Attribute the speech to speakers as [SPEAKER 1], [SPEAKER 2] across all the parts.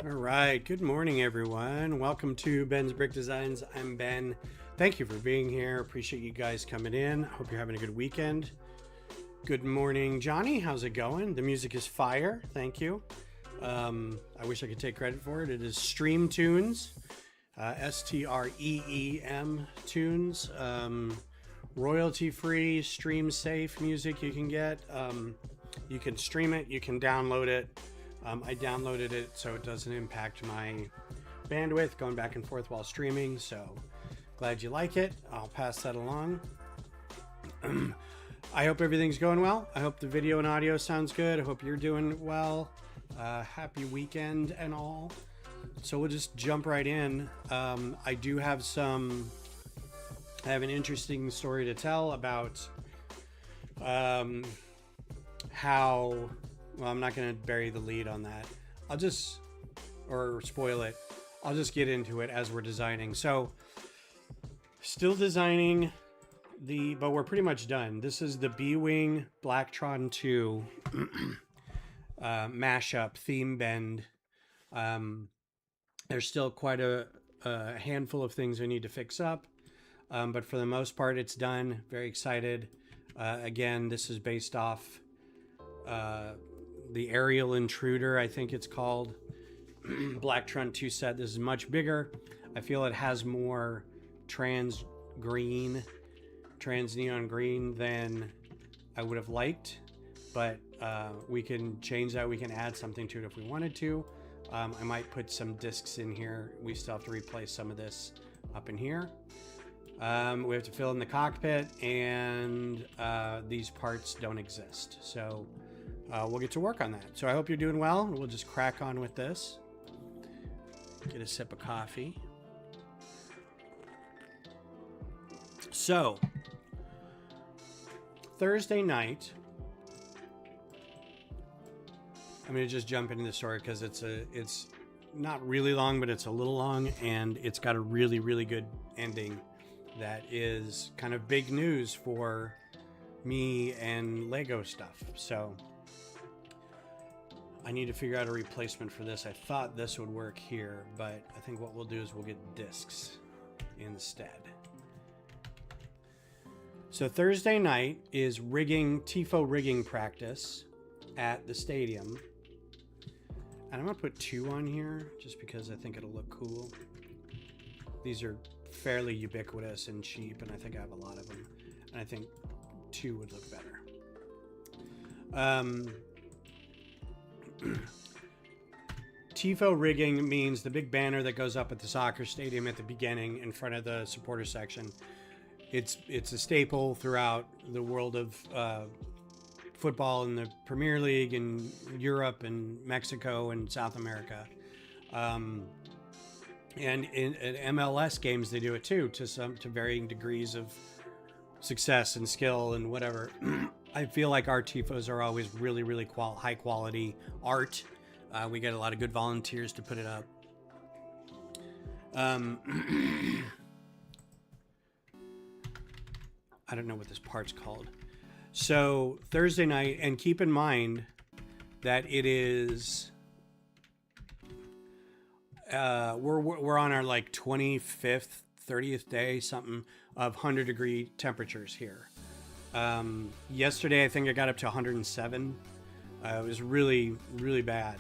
[SPEAKER 1] All right, good morning, everyone. Welcome to Ben's Brick Designs. I'm Ben. Thank you for being here. Appreciate you guys coming in. Hope you're having a good weekend. Good morning, Johnny. How's it going? The music is fire. Thank you. I wish I could take credit for it. It is Stream Tunes, Streem Tunes. Royalty free, stream safe music you can get. You can stream it, you can download it. I downloaded it so it doesn't impact my bandwidth going back and forth while streaming. So glad you like it. I'll pass that along. I hope everything's going well. I hope the video and audio sounds good. I hope you're doing well. Happy weekend and all. So we'll just jump right in. I have an interesting story to tell about how, well, I'm not going to bury the lead on that. Or spoil it. I'll just get into it as we're designing. So still designing but we're pretty much done. This is the B-Wing Blacktron II mashup theme bend. There's still quite a handful of things we need to fix up. But for the most part, it's done. Very excited. Again, this is based off the Aerial Intruder, I think it's called. Blacktron II set. This is much bigger. I feel it has more trans neon green than I would have liked. But we can change that. We can add something to it if we wanted to. I might put some discs in here. We still have to replace some of this up in here. We have to fill in the cockpit, and these parts don't exist. So we'll get to work on that. So I hope you're doing well. We'll just crack on with this. Get a sip of coffee. So Thursday night, I'm going to just jump into the story because it's not really long, but it's a little long, and it's got a really, really good ending. That is kind of big news for me and Lego stuff. So I need to figure out a replacement for this. I thought this would work here, but I think what we'll do is we'll get discs instead. So Thursday night is TIFO rigging practice at the stadium. And I'm going to put 2 on here just because I think it'll look cool. These are fairly ubiquitous and cheap, and I think I have a lot of them, and I think 2 would look better. TIFO rigging means the big banner that goes up at the soccer stadium at the beginning in front of the supporter section. It's a staple throughout the world of football in the Premier League in Europe and Mexico and South America. And in MLS games, they do it too, to varying degrees of success and skill and whatever. I feel like our TIFOs are always really, really high quality art. We get a lot of good volunteers to put it up. I don't know what this part's called. So Thursday night, and keep in mind that it is... we're on our like 25th, 30th day, something, of 100-degree temperatures here. Yesterday, I think I got up to 107. It was really, really bad.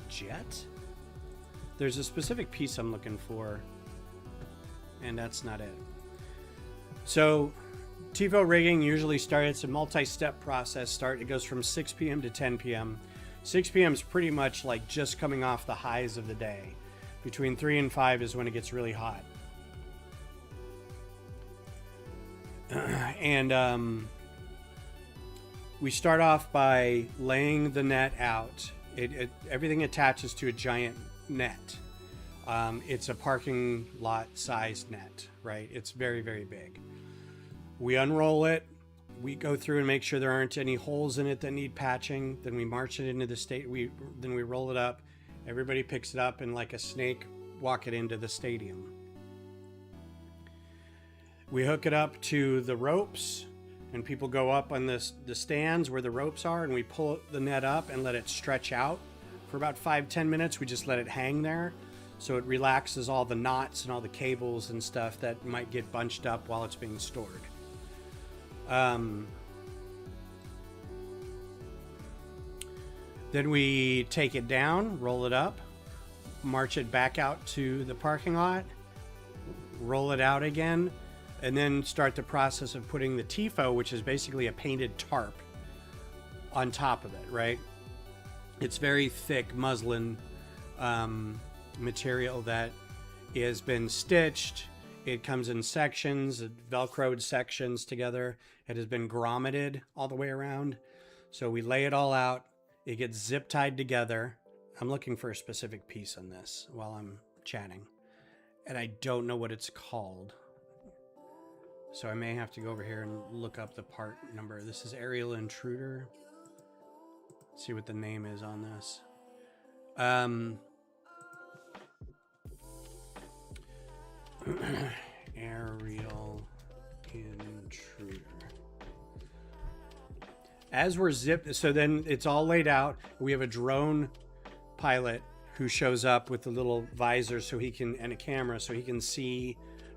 [SPEAKER 1] Jet? There's a specific piece I'm looking for, and that's not it. So TIFO rigging usually it's a multi-step process. It goes from 6 p.m. to 10 p.m. 6 p.m. is pretty much like just coming off the highs of the day. Between 3 and 5 is when it gets really hot. And we start off by laying the net out. Everything attaches to a giant net. It's a parking lot sized net, right? It's very, very big. We unroll it. We go through and make sure there aren't any holes in it that need patching. Then we march it into the then we roll it up. Everybody picks it up and like a snake walk it into the stadium. We hook it up to the ropes and people go up on the stands where the ropes are, and we pull the net up and let it stretch out for about 5-10 minutes. We just let it hang there, so it relaxes all the knots and all the cables and stuff that might get bunched up while it's being stored. Then we take it down, roll it up, march it back out to the parking lot, roll it out again, and then start the process of putting the TIFO, which is basically a painted tarp, on top of it, right? It's very thick muslin material that has been stitched. It comes in sections, velcroed sections together. It has been grommeted all the way around. So we lay it all out. It gets zip tied together. I'm looking for a specific piece on this while I'm chatting, and I don't know what it's called. So I may have to go over here and look up the part number. This is aerial intruder. Let's see what the name is on this. Aerial intruder. As we're zipped, so then it's all laid out. We have a drone pilot who shows up with a little visor so he can, and a camera so he can see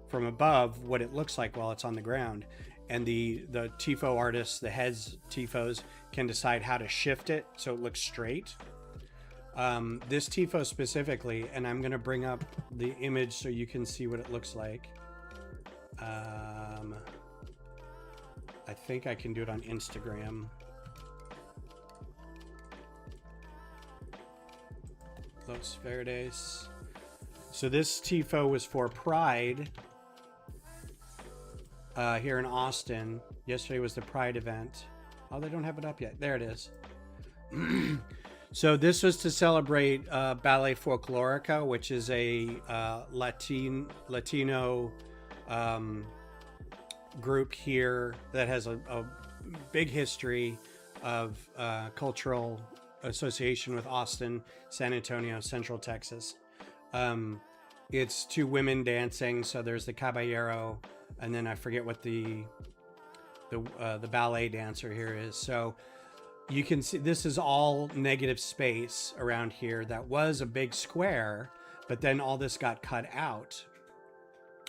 [SPEAKER 1] from above what it looks like while it's on the ground. And the TIFO artists, the heads TIFOs, can decide how to shift it so it looks straight. This TIFO specifically, and I'm going to bring up the image so you can see what it looks like. I think I can do it on Instagram. Los Verdes. So this TIFO was for Pride here in Austin. Yesterday was the Pride event. Oh, they don't have it up yet. There it is. So this was to celebrate Ballet Folklorica, which is a Latino group here that has a big history of cultural association with Austin, San Antonio, Central Texas. It's two women dancing, so there's the caballero, and then I forget what the ballet dancer here is. So you can see this is all negative space around here. That was a big square, but then all this got cut out.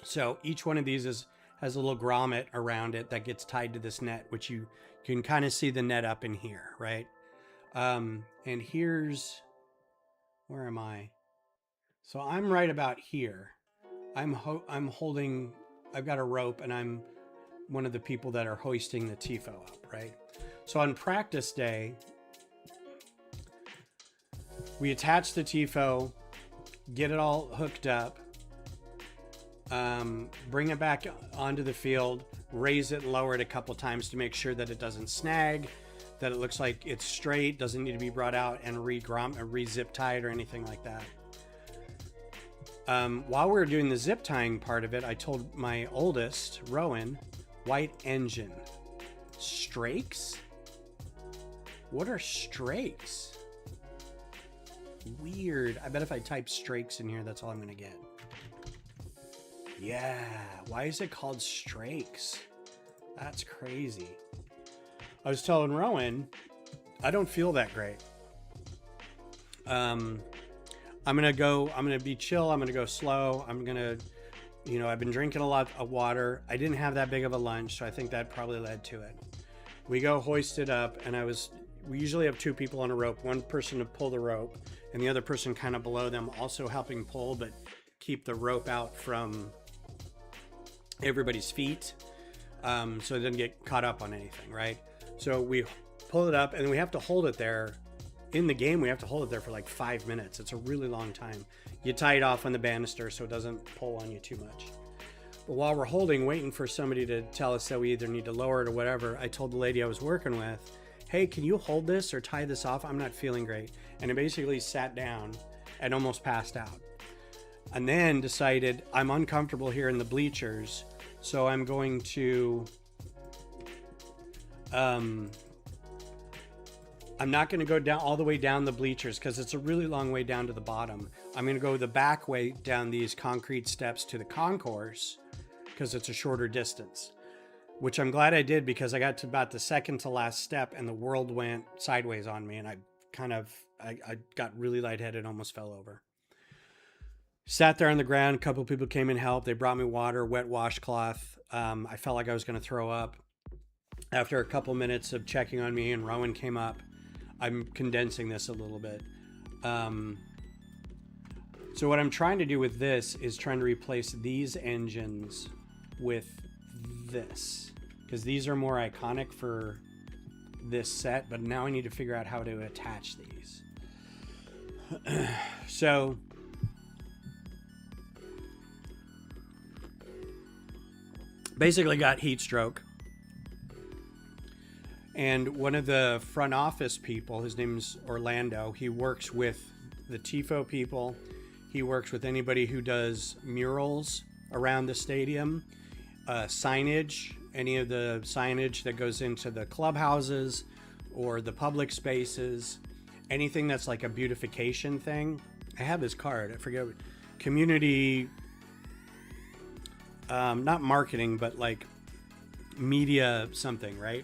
[SPEAKER 1] So each one of these has a little grommet around it that gets tied to this net, which you can kind of see the net up in here, right? And here's, where am I? So I'm right about here. I'm holding, I've got a rope, and I'm one of the people that are hoisting the TIFO up, right? So on practice day, we attach the TIFO, get it all hooked up, bring it back onto the field, raise it and lower it a couple times to make sure that it doesn't snag, that it looks like it's straight, doesn't need to be brought out and re-zip tied or anything like that. While we were doing the zip tying part of it, I told my oldest, Rowan, white engine. Strakes? What are strakes? Weird. I bet if I type strakes in here, that's all I'm going to get. Yeah. Why is it called strakes? That's crazy. I was telling Rowan, I don't feel that great. I'm going to be chill. I'm going to go slow. I'm going to, I've been drinking a lot of water. I didn't have that big of a lunch, so I think that probably led to it. We go hoist it up, and we usually have two people on a rope, one person to pull the rope and the other person kind of below them also helping pull, but keep the rope out from everybody's feet, so it doesn't get caught up on anything, right? So we pull it up, and we have to hold it there. In the game, we have to hold it there for like 5 minutes. It's a really long time. You tie it off on the banister so it doesn't pull on you too much. But while we're holding, waiting for somebody to tell us that we either need to lower it or whatever, I told the lady I was working with, hey, can you hold this or tie this off? I'm not feeling great. And I basically sat down and almost passed out. And then decided I'm uncomfortable here in the bleachers, so I'm going to... I'm not going to go down all the way down the bleachers because it's a really long way down to the bottom. I'm going to go the back way down these concrete steps to the concourse because it's a shorter distance. which I'm glad I did, because I got to about the second to last step and the world went sideways on me, and I got really lightheaded, almost fell over. Sat there on the ground. A couple of people came and helped. They brought me water, wet washcloth. I felt like I was going to throw up. After a couple minutes of checking on me and Rowan came up, I'm condensing this a little bit. So what I'm trying to do with this is trying to replace these engines with this, because these are more iconic for this set, but now I need to figure out how to attach these. So basically got heat stroke. And one of the front office people, his name's Orlando, he works with the TIFO people. He works with anybody who does murals around the stadium, signage, any of the signage that goes into the clubhouses or the public spaces, anything that's like a beautification thing. I have his card. I forget. Community, not marketing, but like media something, right?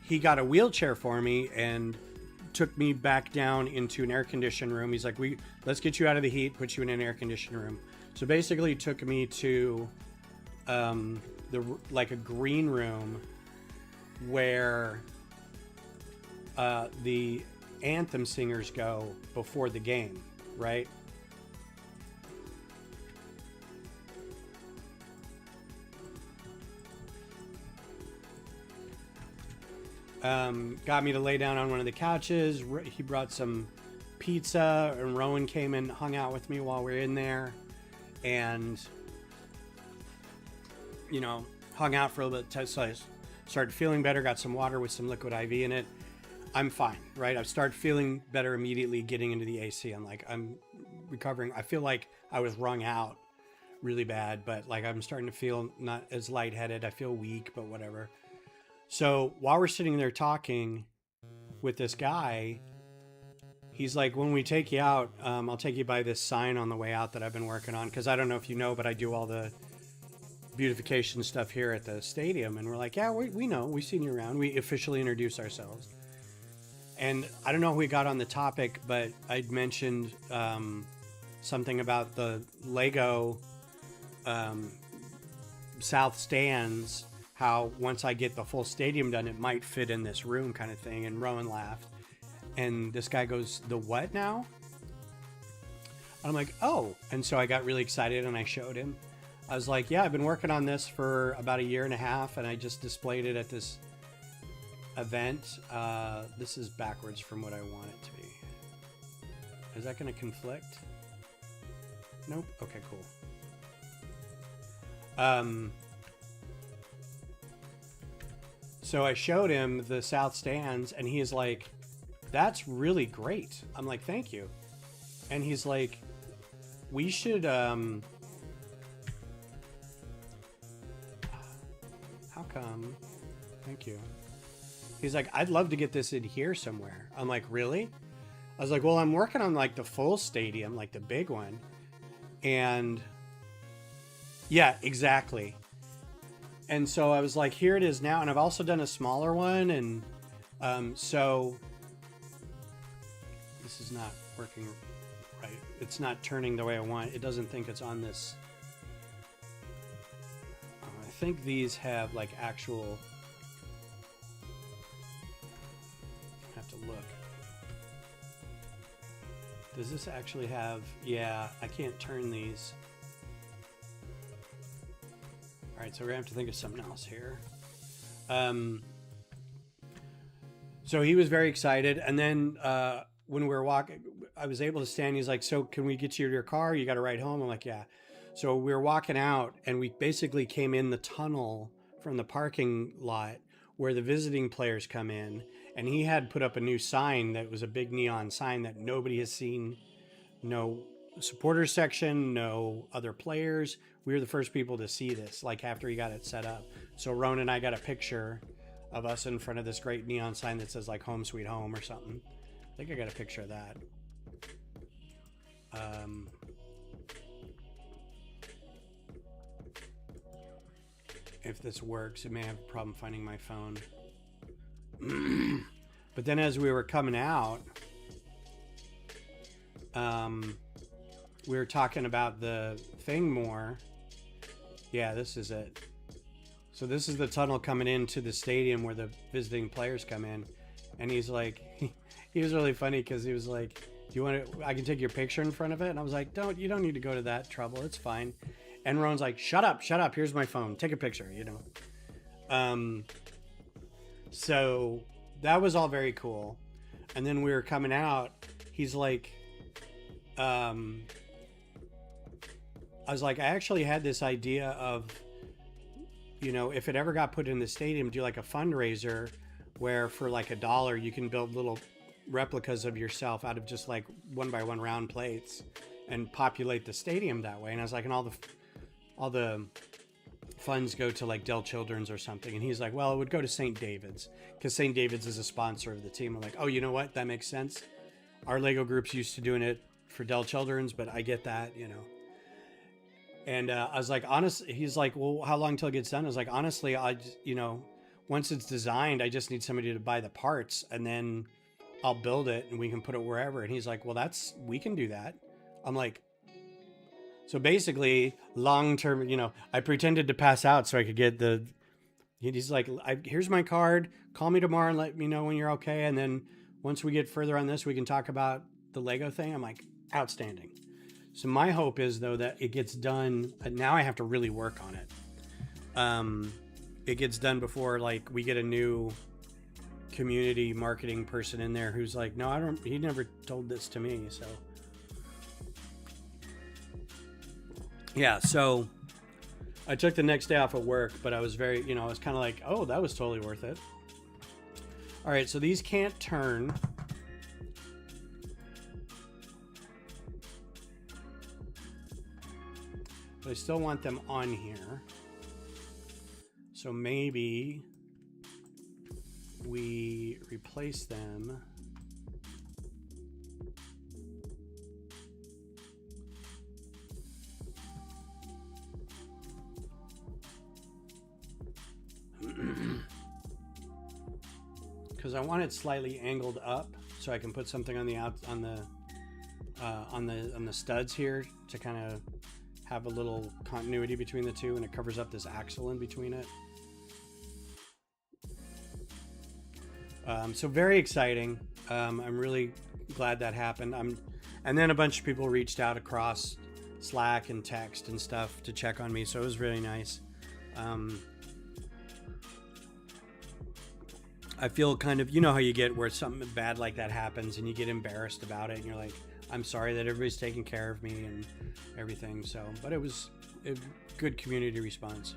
[SPEAKER 1] He got a wheelchair for me and took me back down into an air conditioned room. He's like, let's get you out of the heat, put you in an air conditioned room. So basically he took me to like a green room where the anthem singers go before the game, right? Got me to lay down on one of the couches. He brought some pizza, and Rowan came and hung out with me while we were in there, and you know, hung out for a little bit. So I started feeling better. Got some water with some liquid IV in it. I'm fine, right? I started feeling better immediately getting into the AC. I'm like, I'm recovering. I feel like I was wrung out really bad, but like I'm starting to feel not as lightheaded. I feel weak, but whatever. So while we're sitting there talking with this guy, he's like, when we take you out, I'll take you by this sign on the way out that I've been working on. Because I don't know if you know, but I do all the beautification stuff here at the stadium. And we're like, yeah, we know. We've seen you around. We officially introduce ourselves. And I don't know if we got on the topic, but I'd mentioned something about the Lego South stands, how once I get the full stadium done, it might fit in this room kind of thing. And Rowan laughed. And this guy goes, the what now? I'm like, oh. And so I got really excited and I showed him. I was like, yeah, I've been working on this for about 1.5 years, and I just displayed it at this event. This is backwards from what I want it to be. Is that going to conflict? Nope. Okay, cool. So I showed him the South stands, and he's like, that's really great. I'm like, thank you. And he's like, we should, how come? Thank you. He's like, I'd love to get this in here somewhere. I'm like, really? I was like, well, I'm working on like the full stadium, like the big one. And yeah, exactly. And so I was like, here it is now. And I've also done a smaller one. And so this is not working right. It's not turning the way I want. It doesn't think it's on this. I think these have like actual. I have to look. Does this actually have? Yeah, I can't turn these. All right, so we're gonna have to think of something else here. So he was very excited, and then when we were walking, I was able to stand. He's like, "So can we get you to your car? You got to ride home?" I'm like, "Yeah." So we were walking out, and we basically came in the tunnel from the parking lot where the visiting players come in, and he had put up a new sign that was a big neon sign that nobody has seen. No supporters section, no other players. We were the first people to see this, like after he got it set up. So Ronan and I got a picture of us in front of this great neon sign that says like "Home Sweet Home" or something. I think I got a picture of that. if this works. It may have a problem finding my phone. But then as we were coming out, we were talking about the thing more. Yeah, this is it. So this is the tunnel coming into the stadium where the visiting players come in. And he's like, he was really funny because he was like, do you want to, I can take your picture in front of it? And I was like, you don't need to go to that trouble. It's fine. And Ron's like, shut up. Here's my phone. Take a picture, you know? So that was all very cool. And then we were coming out. He's like, I was like, I actually had this idea of, you know, if it ever got put in the stadium, do like a fundraiser where for like $1 you can build little replicas of yourself out of just like 1x1 round plates and populate the stadium that way. And I was like, and all the funds go to like Dell Children's or something. And he's like, well, it would go to St. David's because St. David's is a sponsor of the team. I'm like, oh, you know what? That makes sense. Our Lego group's used to doing it for Dell Children's, but I get that, you know. And I was like, honestly, he's like, well, how long till it gets done? I was like, honestly, you know, once it's designed, I just need somebody to buy the parts and then I'll build it and we can put it wherever. And he's like, well, we can do that. I'm like, so basically long-term, you know, I pretended to pass out so I could get he's like, here's my card. Call me tomorrow and let me know when you're okay. And then once we get further on this, we can talk about the Lego thing. I'm like, outstanding. So my hope is, though, that it gets done. Now I have to really work on it. It gets done before, like, we get a new community marketing person in there who's like, no, he never told this to me. So, yeah, so I took the next day off of work, but I was very, you know, I was kind of like, oh, that was totally worth it. All right, so these can't turn. But I still want them on here. So maybe we replace them. Because I want it slightly angled up so I can put something on the studs here to kind of have a little continuity between the two, and it covers up this axle in between it. So very exciting. I'm really glad that happened. And then a bunch of people reached out across Slack and text and stuff to check on me, so it was really nice. I feel kind of, you know how you get where something bad like that happens and you get embarrassed about it and you're like, I'm sorry that everybody's taking care of me and everything. So, but it was a good community response.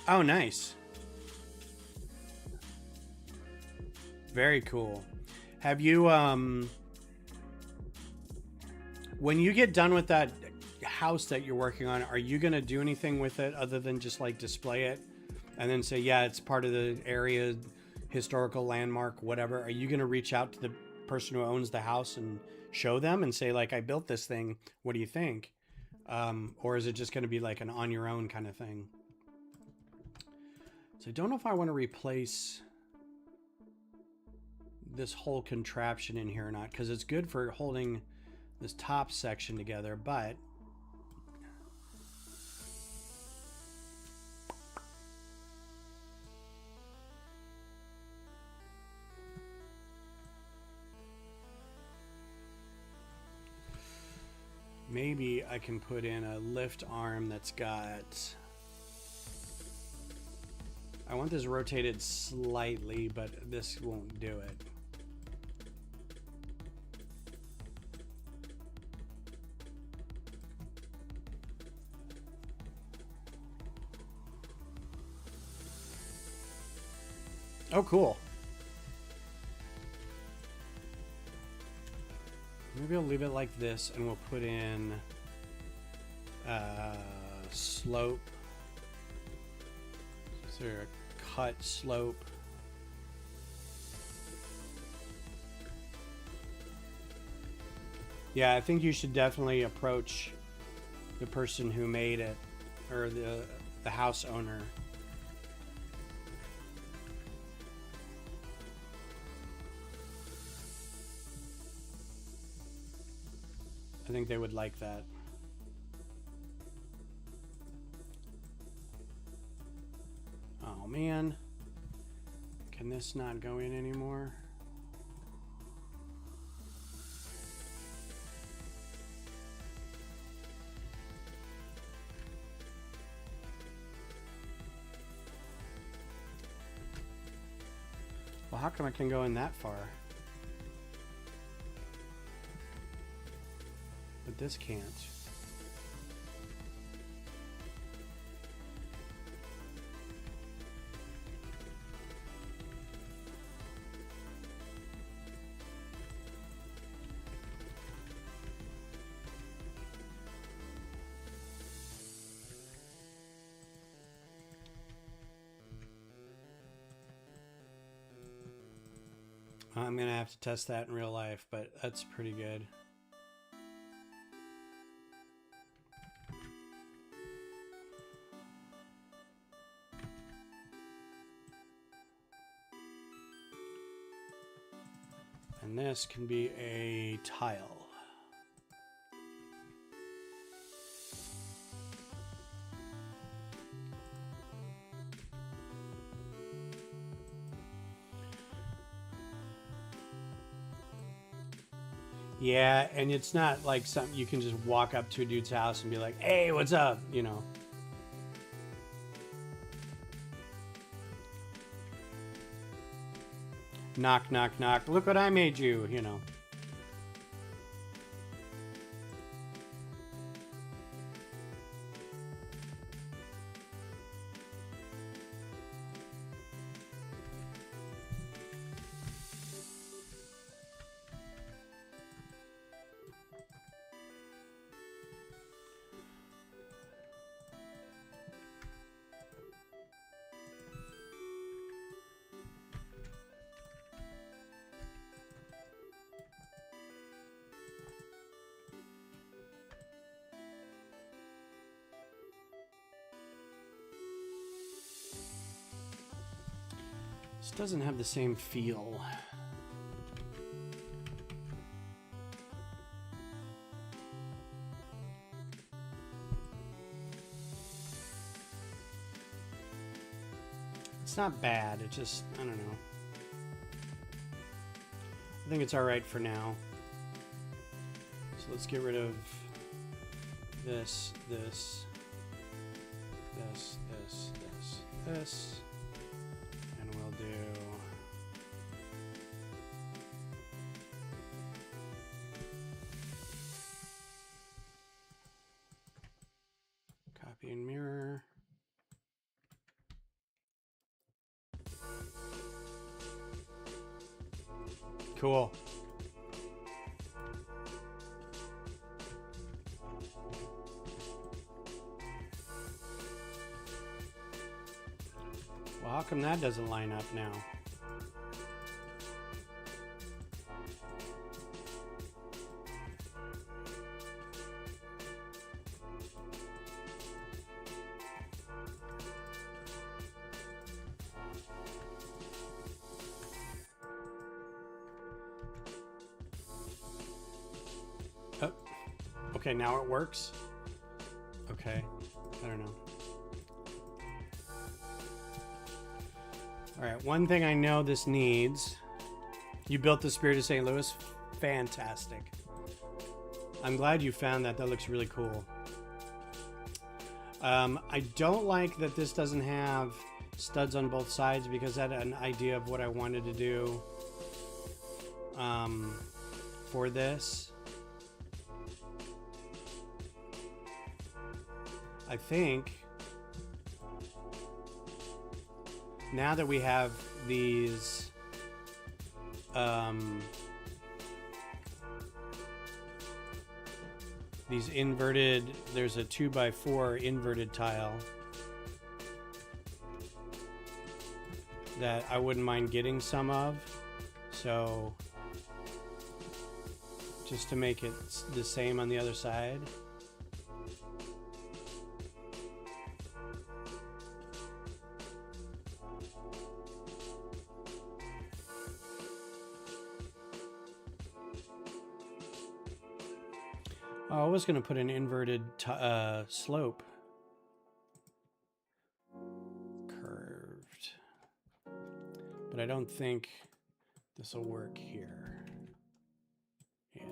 [SPEAKER 1] Oh, nice. Very cool. Have you, when you get done with that house that you're working on, are you going to do anything with it other than just like display it and then say, yeah, it's part of the area, historical landmark, whatever? Are you going to reach out to the person who owns the house and show them and say, like, I built this thing, what do you think? Or is it just going to be like an on your own kind of thing? So I don't know if I want to replace this whole contraption in here or not, because it's good for holding this top section together, but maybe I can put in a lift arm that's got, I want this rotated slightly, but this won't do it. Oh, cool. Maybe I'll leave it like this and we'll put in slope. Is there a cut slope? Yeah, I think you should definitely approach the person who made it or the house owner. I think they would like that. Oh man, can this not go in anymore? Well, how come I can go in that far? But this can't. I'm gonna have to test that in real life, but that's pretty good. And this can be a tile. Yeah, and it's not like something you can just walk up to a dude's house and be like, hey, what's up? You know. Knock, knock, knock. Look what I made you, you know. This doesn't have the same feel. It's not bad, it just, I don't know. I think it's alright for now. So let's get rid of this, this, this, this, this, this. And we'll do copy and mirror. Cool. Well, how come that doesn't line up now? Oh, okay, now it works. Okay, I don't know. All right, one thing I know this needs. You built the Spirit of St. Louis? Fantastic. I'm glad you found that. That looks really cool. I don't like that this doesn't have studs on both sides because I had an idea of what I wanted to do for this. I think now that we have these inverted, there's a 2x4 inverted tile that I wouldn't mind getting some of, so just to make it the same on the other side. Oh, I was going to put an inverted slope. Curved. But I don't think this will work here. Yeah.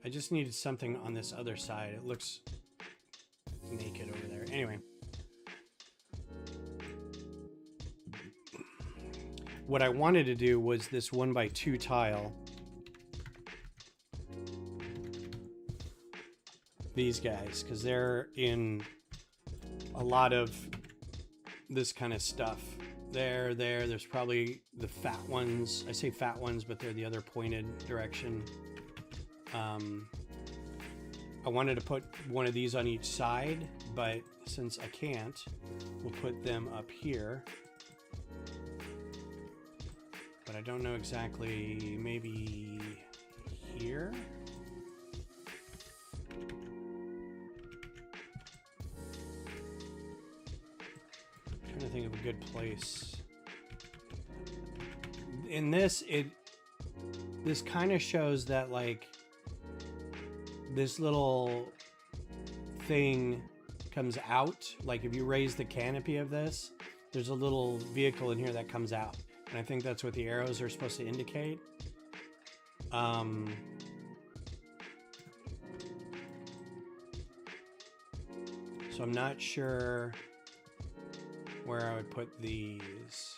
[SPEAKER 1] I just needed something on this other side. It looks naked over there. Anyway. What I wanted to do was this 1x2 tile. These guys, because they're in a lot of this kind of stuff. There's probably the fat ones. I say fat ones, but they're the other pointed direction. I wanted to put one of these on each side, but since I can't, we'll put them up here. But I don't know exactly, maybe here? I'm trying to think of a good place. In this, this kind of shows that like this little thing comes out. Like if you raise the canopy of this, there's a little vehicle in here that comes out. And I think that's what the arrows are supposed to indicate. So I'm not sure where I would put these.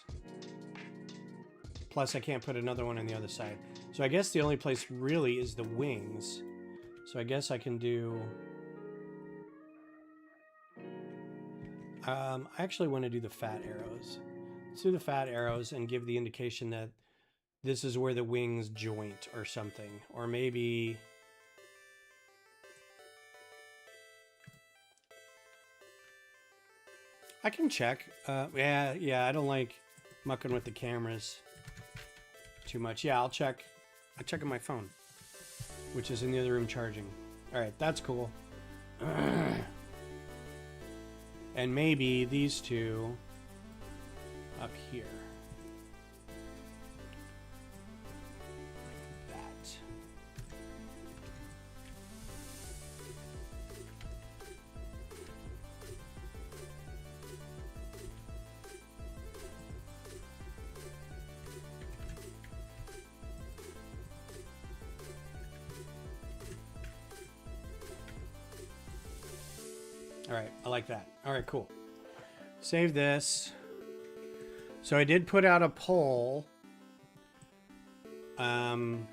[SPEAKER 1] Plus I can't put another one on the other side. So I guess the only place really is the wings. So I guess I can do... I actually want to do the fat arrows. Let's do the fat arrows and give the indication that this is where the wings joint or something. Or maybe... I can check. Yeah, I don't like mucking with the cameras too much. Yeah, I'll check. I'll check on my phone, which is in the other room charging. All right, that's cool. And maybe these two up here. Like that. All right, I like that. All right, cool. Save this. So I did put out a poll. About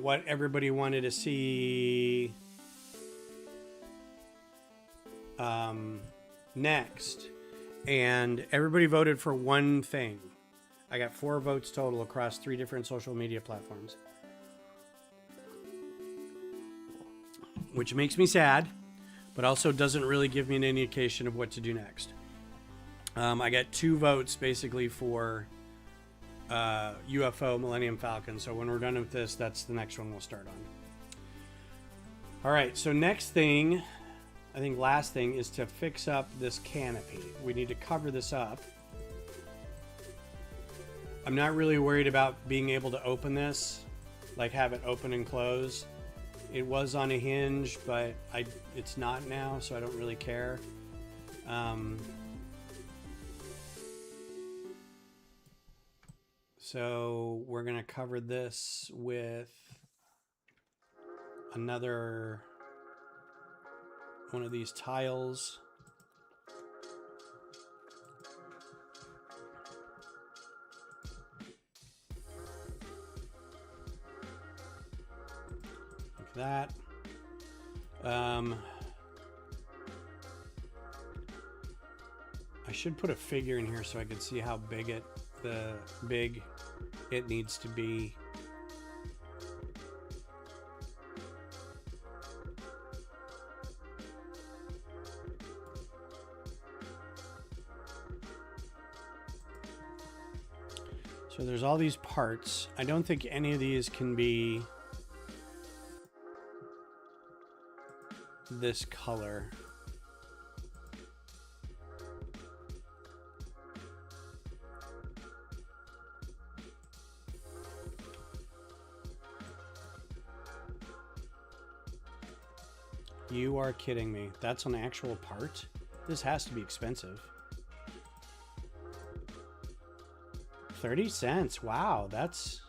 [SPEAKER 1] what everybody wanted to see next. And everybody voted for one thing. I got 4 votes total across 3 different social media platforms. Which makes me sad, but also doesn't really give me an indication of what to do next. I got 2 votes basically for UFO Millennium Falcon. So when we're done with this, that's the next one we'll start on. All right, so next thing, I think last thing, is to fix up this canopy. We need to cover this up. I'm not really worried about being able to open this, like have it open and close. It was on a hinge, but it's not now, so I don't really care. So we're going to cover this with another one of these tiles. That I should put a figure in here so I can see how big it needs to be. So there's all these parts. I don't think any of these can be this color. You are kidding me. That's an actual part? This has to be expensive. 30 cents. Wow, that's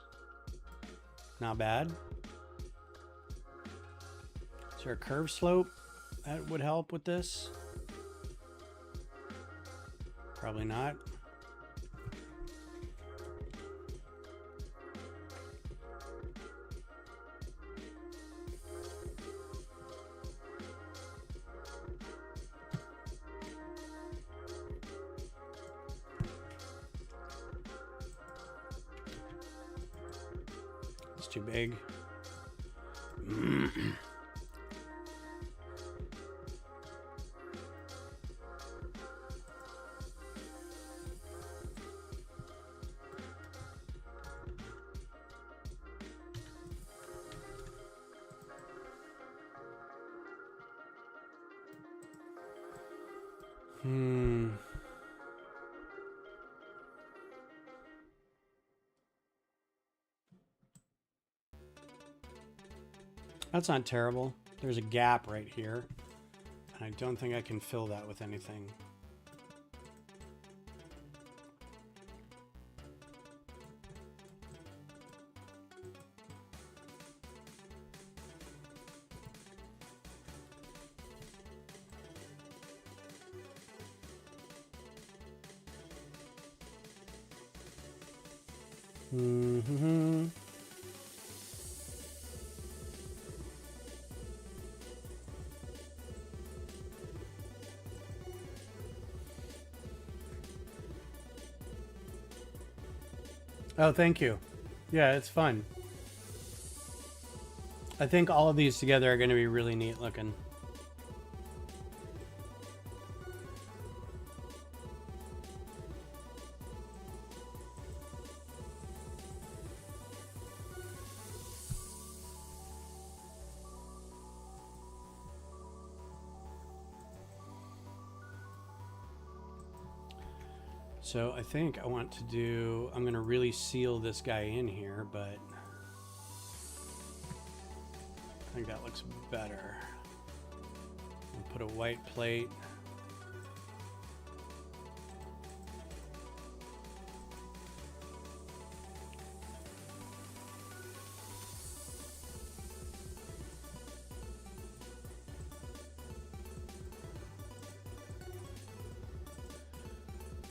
[SPEAKER 1] not bad. Is there a curve slope that would help with this? Probably not. It's too big. That's not terrible. There's a gap right here. And I don't think I can fill that with anything. Oh, thank you. Yeah, it's fun. I think all of these together are going to be really neat looking. So I think I want to do, I'm going to really seal this guy in here, but I think that looks better. I'll put a white plate.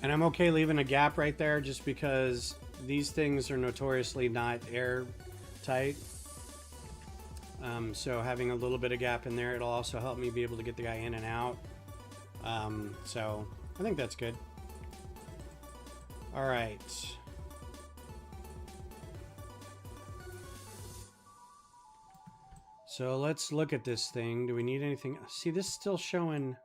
[SPEAKER 1] And I'm okay leaving a gap right there just because these things are notoriously not airtight. So having a little bit of gap in there, it'll also help me be able to get the guy in and out. So I think that's good. All right. So let's look at this thing. Do we need anything? See, this is still showing...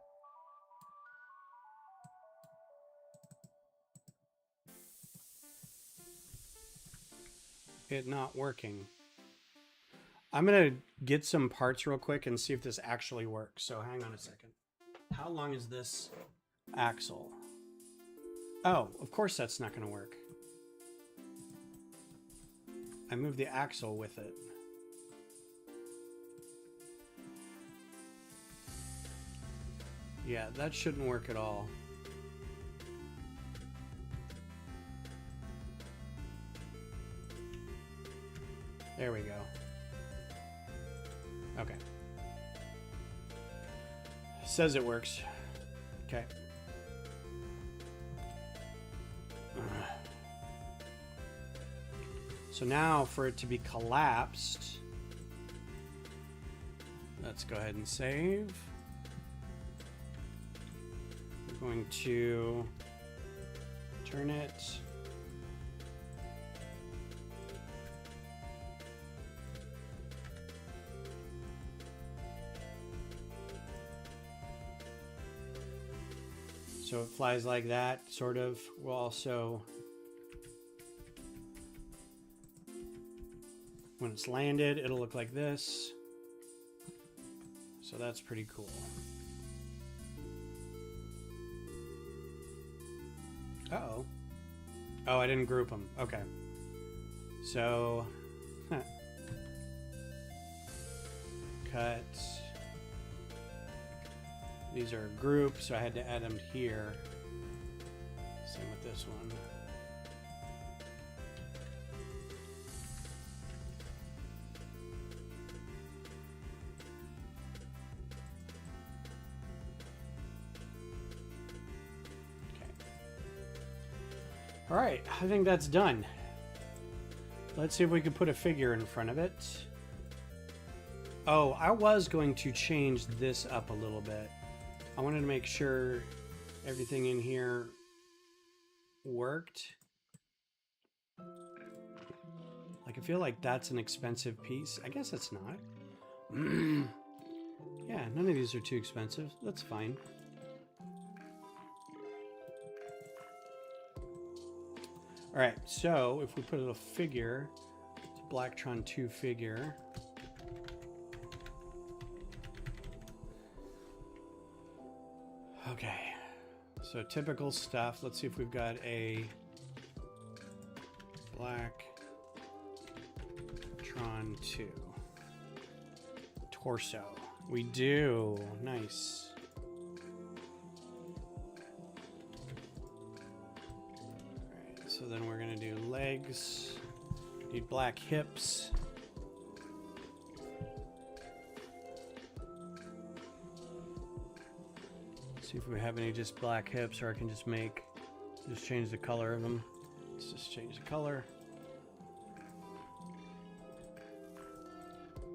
[SPEAKER 1] it not working. I'm gonna get some parts real quick and see if this actually works. So hang on a second. How long is this axle? Oh, of course that's not gonna work. I moved the axle with it. Yeah, that shouldn't work at all. There we go. Okay. Says it works. Okay. So now for it to be collapsed, let's go ahead and save. We're going to turn it. So it flies like that, sort of. We'll also, when it's landed, it'll look like this. So that's pretty cool. Uh-oh. Oh, I didn't group them. Okay. So, cut. These are groups, so I had to add them here. Same with this one. All right, I think that's done. Let's see if we can put a figure in front of it. Oh, I was going to change this up a little bit. I wanted to make sure everything in here worked. Like, I feel like that's an expensive piece. I guess it's not. Yeah, none of these are too expensive. That's fine. All right, so if we put a figure, it's a Blacktron II figure. Okay, so typical stuff. Let's see if we've got a Blacktron II torso. We do. Nice. So then we're going to do legs, need black hips. See if we have any just black hips, or I can just change the color of them. Let's just change the color.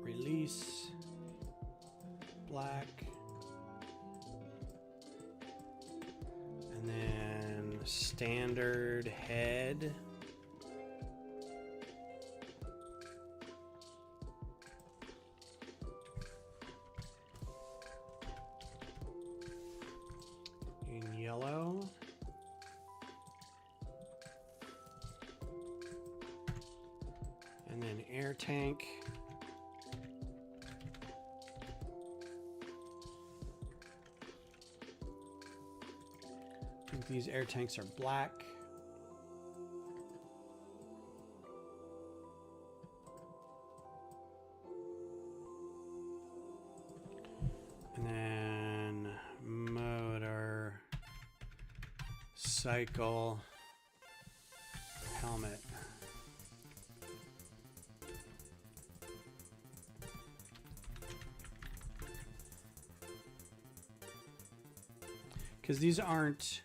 [SPEAKER 1] Release, black. And then standard head. In yellow. And then air tank. I think these air tanks are black. And then motor, cycle, helmet. Because these aren't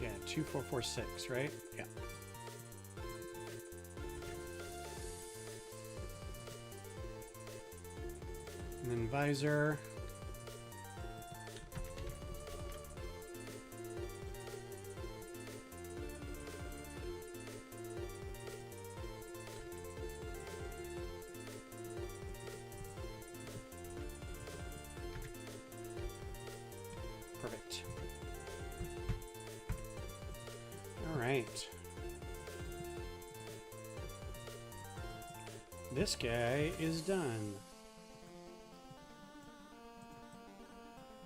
[SPEAKER 1] yeah, 2446, right? Yeah. And then visor. Perfect. All right. This guy is done.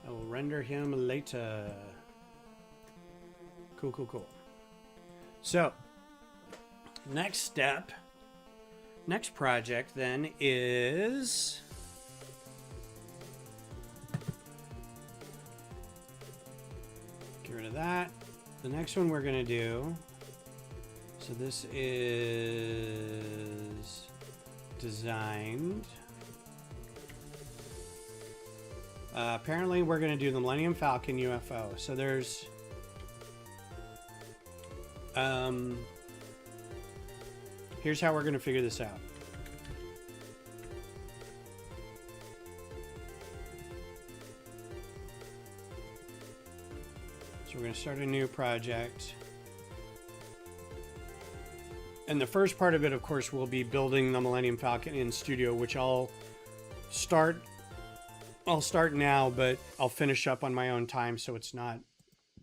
[SPEAKER 1] I will render him later. Cool, cool, cool. So, next step, next project then is get rid of that. The next one we're going to do, so this is designed. Apparently we're going to do the Millennium Falcon UFO. So there's here's how we're going to figure this out. So we're going to start a new project. And the first part of it, of course, will be building the Millennium Falcon in Studio, which I'll start now, but I'll finish up on my own time so it's not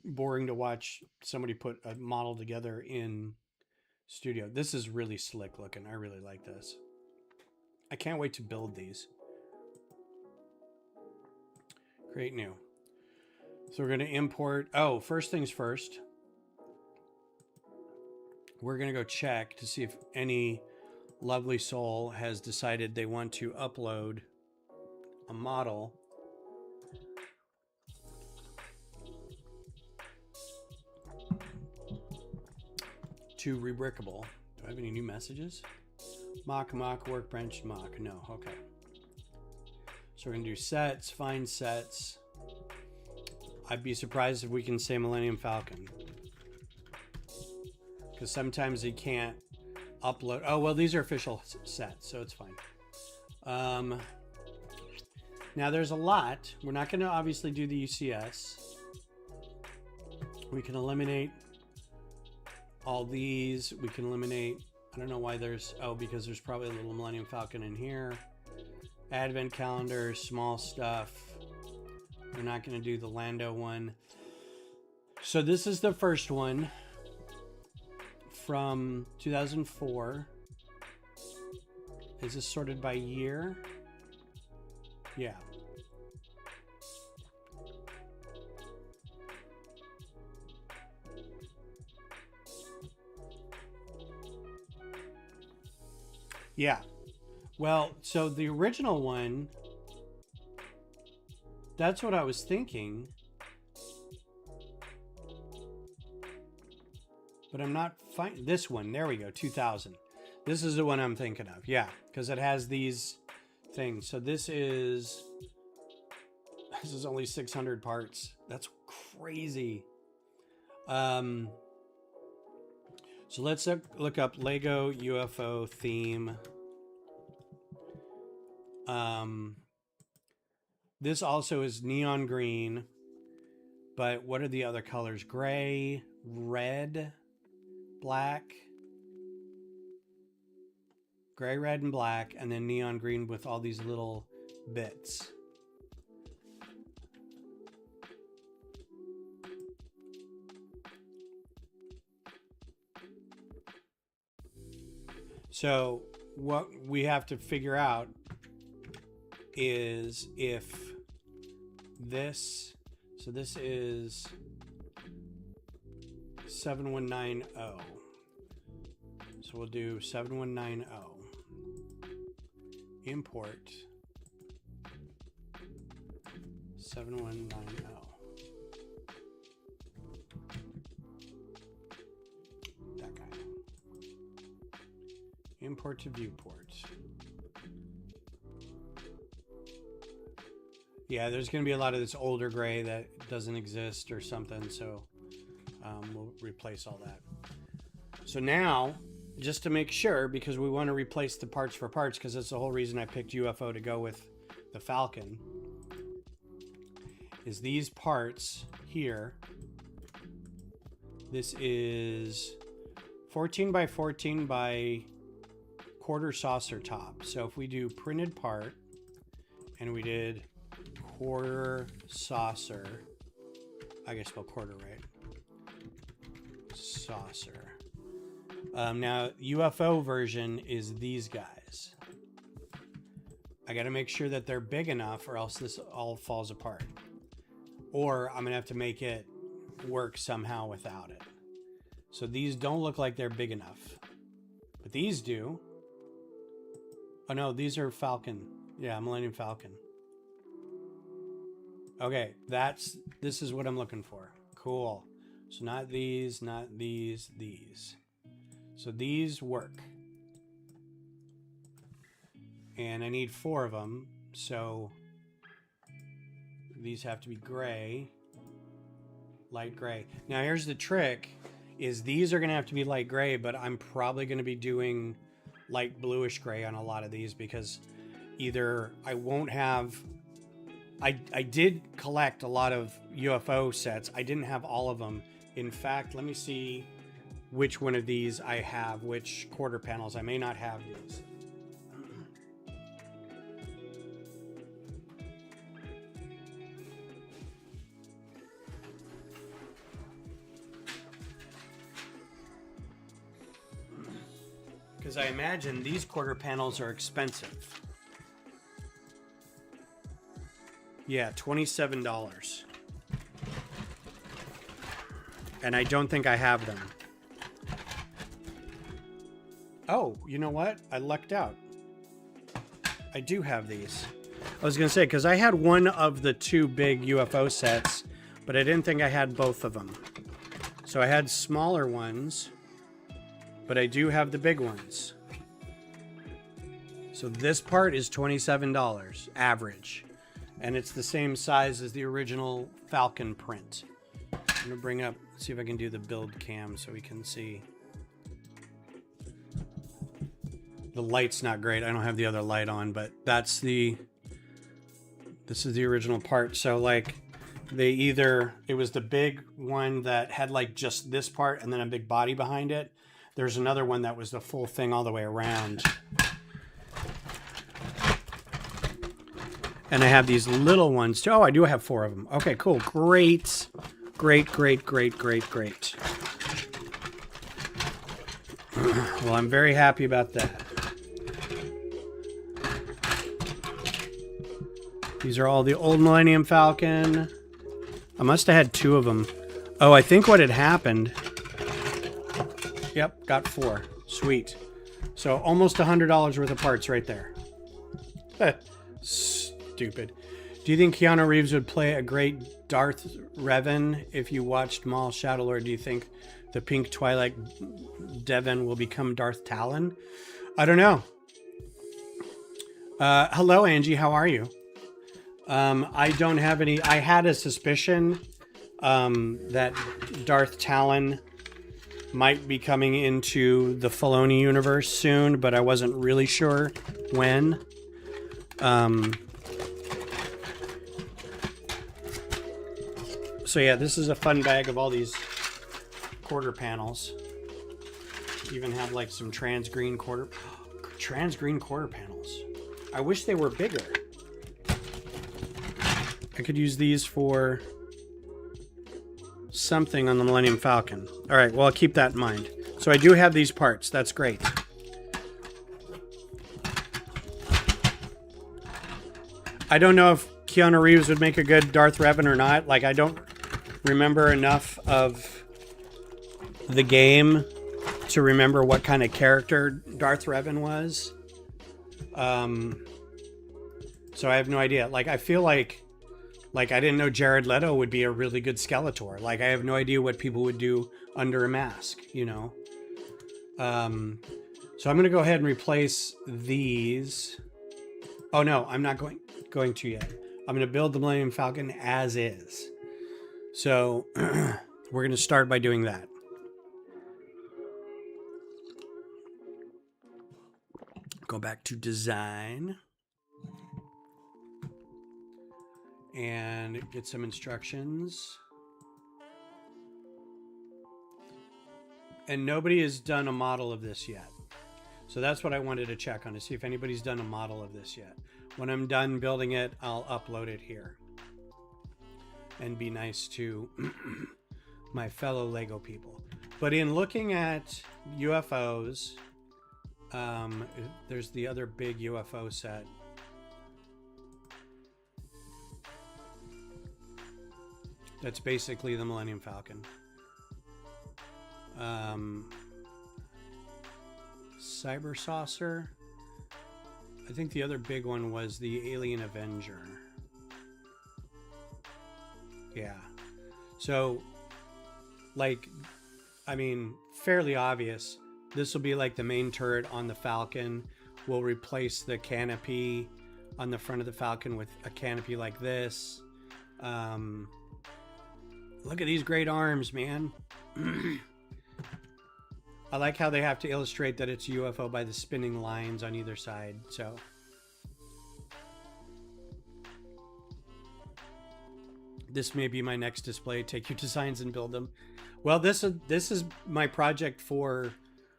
[SPEAKER 1] boring to watch somebody put a model together in Studio. This is really slick looking. I really like this. I can't wait to build these. Create new. So we're going to import. Oh, first things first. We're going to go check to see if any lovely soul has decided they want to upload a model. To Rebrickable. Do I have any new messages? MOC, workbench, MOC. No, okay. So we're going to do sets, find sets. I'd be surprised if we can say Millennium Falcon. Because sometimes they can't upload. Oh, well, these are official sets, so it's fine. Now, there's a lot. We're not going to obviously do the UCS. We can eliminate all these. We can eliminate, I don't know why there's, oh, because there's probably a little Millennium Falcon in here. Advent calendar, small stuff. We're not going to do the Lando one. So this is the first one from 2004. Is this sorted by year? Yeah. Yeah. Well, so the original one, that's what I was thinking. But I'm not finding this one. There we go, 2000. This is the one I'm thinking of. Yeah, because it has these things. So this is only 600 parts. That's crazy. So let's look up Lego UFO theme. This also is neon green, but what are the other colors? Gray, red, black, gray, red, and black, and then neon green with all these little bits. So what we have to figure out is if this, so this is 7190. So we'll do 7190. Import 7190. That guy. Import to viewport. Yeah, there's going to be a lot of this older gray that doesn't exist or something, so we'll replace all that. So now, just to make sure, because we want to replace the parts for parts, because that's the whole reason I picked UFO to go with the Falcon, is these parts here. This is 14 by 14 by quarter saucer top. So if we do printed part, and we did quarter saucer, I guess spell quarter right, saucer. Now UFO version is these guys. I got to make sure that they're big enough or else this all falls apart, or I'm gonna have to make it work somehow without it. So these don't look like they're big enough, but these do. Oh no, these are Falcon. Yeah, Millennium Falcon. Okay, this is what I'm looking for. Cool. So not these, not these, these. So these work. And I need 4 of them. So these have to be gray, light gray. Now here's the trick, is these are gonna have to be light gray, but I'm probably gonna be doing light bluish gray on a lot of these, because either I won't have, I did collect a lot of UFO sets. I didn't have all of them. In fact, let me see which one of these I have, which quarter panels. I may not have these. Because I imagine these quarter panels are expensive. Yeah, $27. And I don't think I have them. Oh, you know what? I lucked out. I do have these. I was going to say, because I had one of the 2 big UFO sets, but I didn't think I had both of them. So I had smaller ones, but I do have the big ones. So this part is $27 average, and it's the same size as the original Falcon print. I'm going to bring up, see if I can do the build cam so we can see. The light's not great. I don't have the other light on, but this is the original part. So like it was the big one that had like just this part and then a big body behind it. There's another one that was the full thing all the way around. And I have these little ones too. Oh, I do have 4 of them. Okay, cool. Great. Great, great, great, great, great. Well, I'm very happy about that. These are all the old Millennium Falcon. I must have had 2 of them. Oh, I think what had happened... Yep, got 4. Sweet. So almost $100 worth of parts right there. Stupid. Do you think Keanu Reeves would play a great Darth Revan if you watched Maul Shadow Lord? Do you think the pink Twilight Devon will become Darth Talon? I don't know. Hello, Angie. How are you? I don't have any... I had a suspicion that Darth Talon might be coming into the Filoni universe soon, but I wasn't really sure when. So yeah, this is a fun bag of all these quarter panels. Even have like some trans green quarter panels. I wish they were bigger. I could use these for something on the Millennium Falcon. All right, well, I'll keep that in mind. So I do have these parts. That's great. I don't know if Keanu Reeves would make a good Darth Revan or not. Like, I don't remember enough of the game to remember what kind of character Darth Revan was. So I have no idea. Like, I feel like I didn't know Jared Leto would be a really good Skeletor. Like, I have no idea what people would do under a mask, you know? So I'm going to go ahead and replace these. Oh, no, I'm not going to yet. I'm going to build the Millennium Falcon as is. So we're going to start by doing that. Go back to design. And get some instructions. And nobody has done a model of this yet. So that's what I wanted to check on, to see if anybody's done a model of this yet. When I'm done building it, I'll upload it here. And be nice to my fellow Lego people. But in looking at UFOs, there's the other big UFO set. That's basically the Millennium Falcon. Cyber Saucer. I think the other big one was the Alien Avenger. Yeah. So, like, I mean, fairly obvious. This will be like the main turret on the Falcon. We'll replace the canopy on the front of the Falcon with a canopy like this. Look at these great arms, man. I like how they have to illustrate that it's a UFO by the spinning lines on either side. So this may be my next display. Take your designs and build them. Well, this is my project for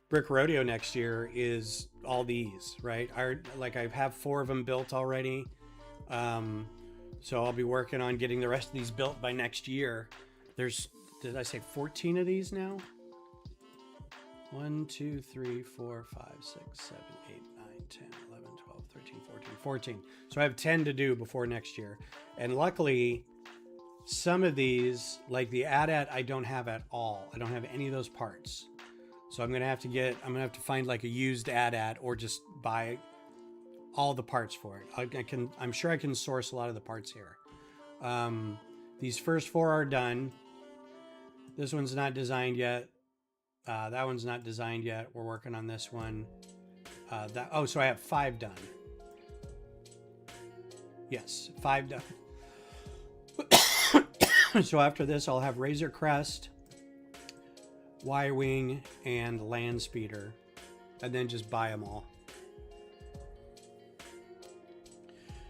[SPEAKER 1] Brick Rodeo next year, is all these, right? I have 4 of them built already. So I'll be working on getting the rest of these built by next year. There's, did I say 14 of these now? 1, 2, 3, 4, 5, 6, 7, 8, 9, 10, 11, 12, 13, 14. So I have 10 to do before next year. And luckily, some of these, like the AT-AT, I don't have at all. I don't have any of those parts. So I'm gonna have to find like a used AT-AT or just buy all the parts for it. I'm sure I can source a lot of the parts here. These first 4 are done. This one's not designed yet. That one's not designed yet. We're working on this one. So I have 5 done. Yes, 5 done. So after this, I'll have Razor Crest, Y-Wing, and Land Speeder, and then just buy them all.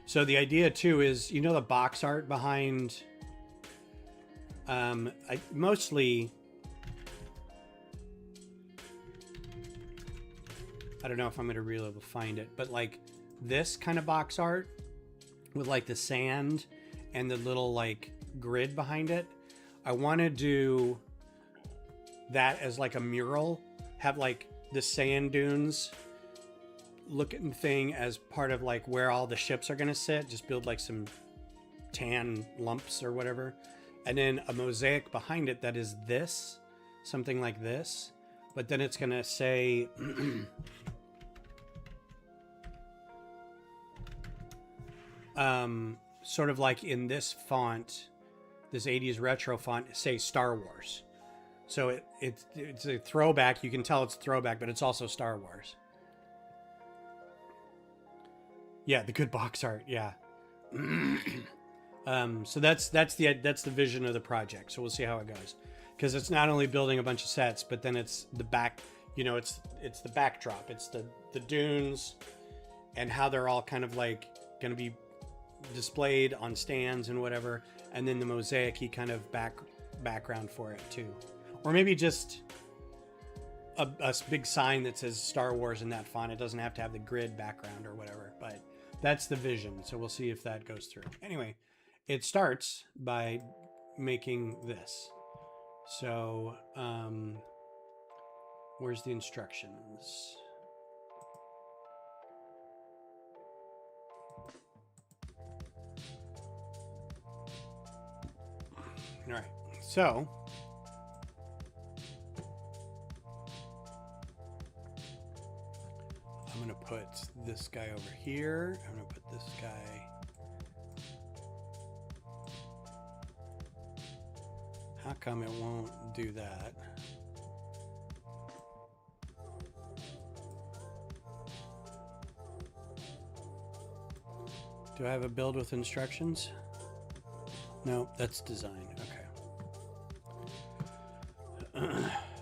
[SPEAKER 1] So the idea too is, you know, the box art behind, mostly, I don't know if I'm going to really be able to find it, but like this kind of box art with like the sand and the little like grid behind it. I want to do that as like a mural, have like the sand dunes looking thing as part of like where all the ships are going to sit. Just build like some tan lumps or whatever. And then a mosaic behind it that is this, something like this. But then it's going to say... sort of like in this font, this 80s retro font, say Star Wars. So it's a throwback. You can tell it's a throwback, but it's also Star Wars. Yeah, the good box art. Yeah. So that's the vision of the project. So we'll see how it goes, because it's not only building a bunch of sets, but then it's the back. You know, it's the backdrop. It's the dunes, and how they're all kind of like going to be displayed on stands and whatever, and then the mosaic-y kind of background for it too, or maybe just a big sign that says Star Wars in that font. It doesn't have to have the grid background or whatever, but that's the vision. So we'll see if that goes through. Anyway, it starts by making this. So where's the instructions? All right, so I'm going to put this guy over here. I'm going to put this guy. How come it won't do that? Do I have a build with instructions? No, that's design. Okay.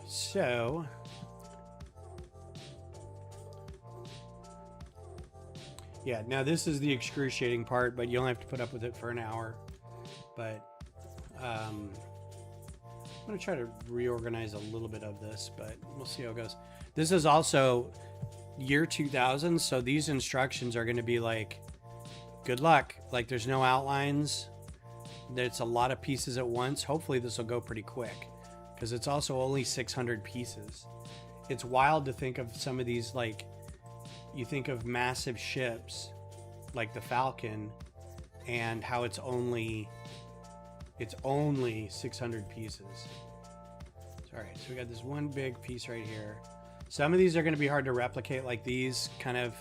[SPEAKER 1] So yeah, now this is the excruciating part, but you only have to put up with it for an hour. But I'm going to try to reorganize a little bit of this, but we'll see how it goes. This is also year 2000, so these instructions are going to be like, good luck. Like, there's no outlines. There's a lot of pieces at once. Hopefully this will go pretty quick, because it's also only 600 pieces. It's wild to think of some of these, like, you think of massive ships like the Falcon and how it's only 600 pieces. All right, so we got this one big piece right here. Some of these are going to be hard to replicate, like these kind of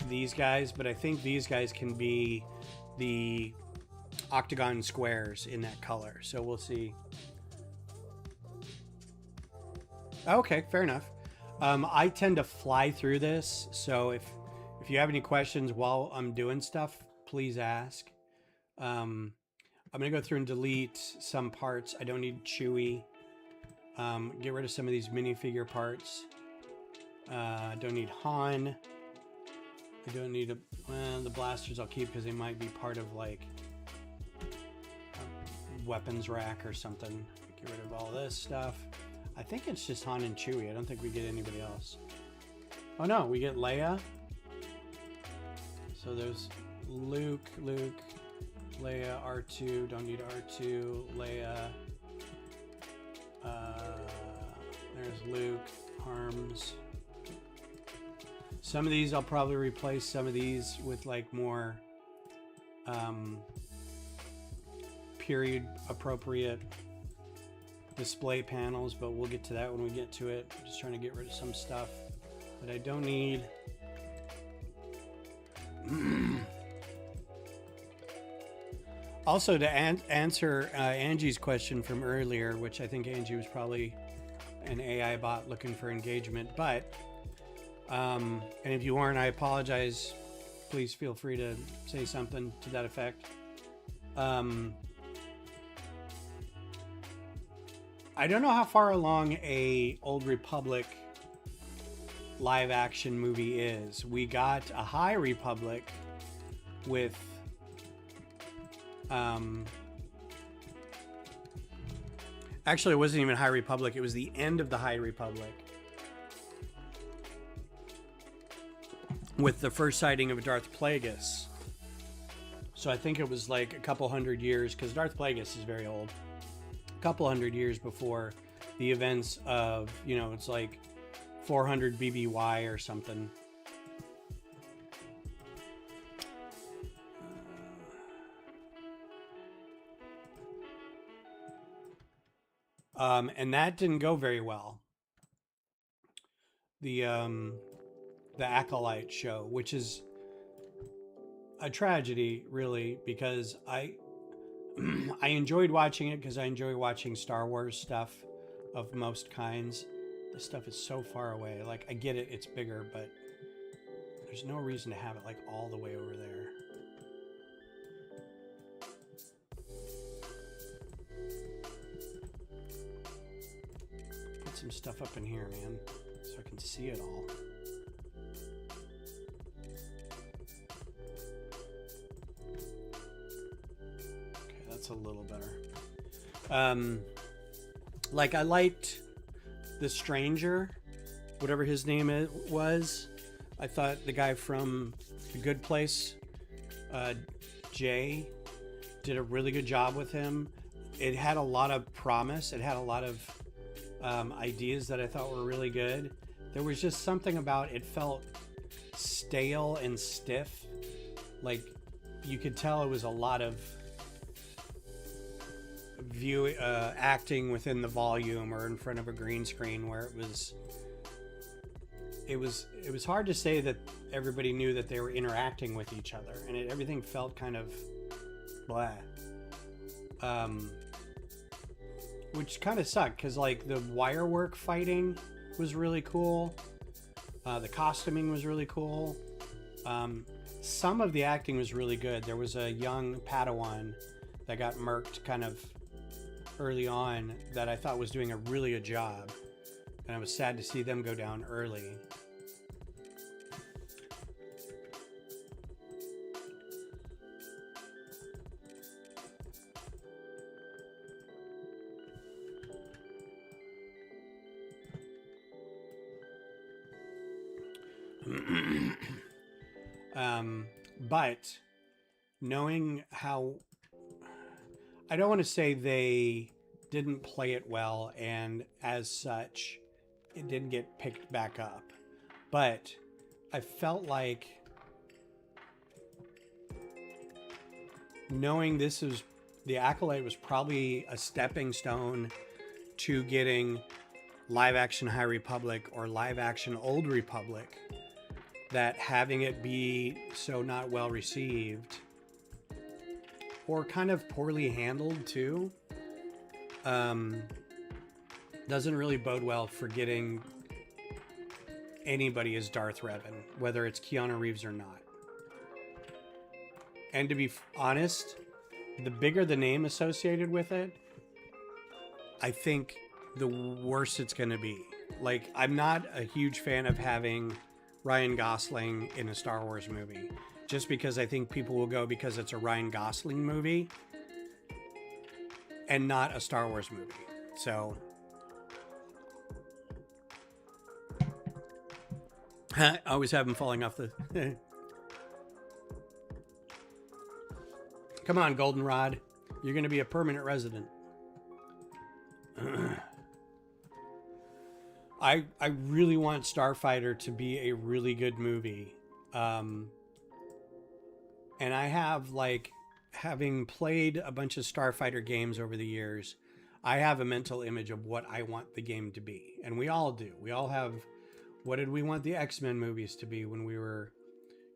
[SPEAKER 1] these guys, but I think these guys can be the octagon squares in that color. So we'll see. Okay, fair enough. I tend to fly through this, so if you have any questions while I'm doing stuff, please ask. I'm gonna go through and delete some parts. I don't need Chewie. Get rid of some of these minifigure parts. I don't need Han. I don't need the blasters I'll keep, because they might be part of like a weapons rack or something. Get rid of all this stuff. I think it's just Han and Chewie. I don't think we get anybody else. Oh no, we get Leia. So there's Luke, Leia, R2. Don't need R2. Leia. There's Luke, Arms. Some of these I'll probably replace some of these with like more period appropriate display panels, but we'll get to that when we get to it. I'm just trying to get rid of some stuff that I don't need. Also, to answer Angie's question from earlier, which I think Angie was probably an AI bot looking for engagement, but and if you weren't, I apologize. Please feel free to say something to that effect. I don't know how far along a Old Republic live action movie is. We got a High Republic with actually it wasn't even High Republic, it was the end of the High Republic with the first sighting of Darth Plagueis. So I think it was like a couple hundred years, because Darth Plagueis is very old, a couple hundred years before the events of, you know, it's like 400 BBY or something. And that didn't go very well. The Acolyte show, which is a tragedy, really, because I enjoyed watching it because I enjoy watching Star Wars stuff of most kinds. This stuff is so far away. Like, I get it, it's bigger, but there's no reason to have it like all the way over there. Put some stuff up in here, man, so I can see it all. Okay, that's a little better. Like, I liked the Stranger, whatever his name was. I thought the guy from The Good Place, Jay, did a really good job with him. It had a lot of promise. It had a lot of ideas that I thought were really good. There was just something about it felt stale and stiff. Like, you could tell it was a lot of acting within the volume or in front of a green screen, where it was hard to say that everybody knew that they were interacting with each other, and everything felt kind of blah. Which kind of sucked, because like the wire work fighting was really cool. The costuming was really cool. Some of the acting was really good. There was a young Padawan that got murked kind of early on that I thought was doing a really good job, and I was sad to see them go down early. But knowing how, I don't want to say they didn't play it well, and as such, it didn't get picked back up. But I felt like knowing this is, the Acolyte was probably a stepping stone to getting live action High Republic or live action Old Republic, that having it be so not well received or kind of poorly handled too, doesn't really bode well for getting anybody as Darth Revan, whether it's Keanu Reeves or not. And to be honest, the bigger the name associated with it, I think the worse it's going to be. Like, I'm not a huge fan of having Ryan Gosling in a Star Wars movie, just because I think people will go because it's a Ryan Gosling movie and not a Star Wars movie. So I always have him falling off the come on, Goldenrod, you're going to be a permanent resident. I really want Starfighter to be a really good movie. And I have, like, having played a bunch of Starfighter games over the years, I have a mental image of what I want the game to be. And we all do. We all have, what did we want the X-Men movies to be when we were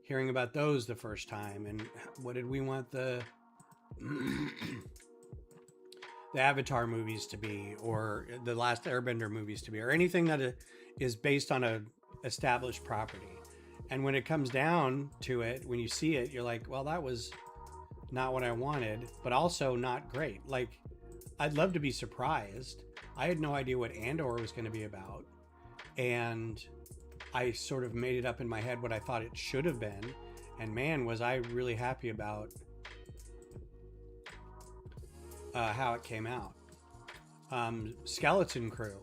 [SPEAKER 1] hearing about those the first time? And what did we want the the Avatar movies to be, or the Last Airbender movies to be, or anything that is based on a established property. And when it comes down to it, when you see it, you're like, well, that was not what I wanted, but also not great. Like, I'd love to be surprised. I had no idea what Andor was going to be about, and I sort of made it up in my head what I thought it should have been. And man, was I really happy about how it came out. Skeleton Crew.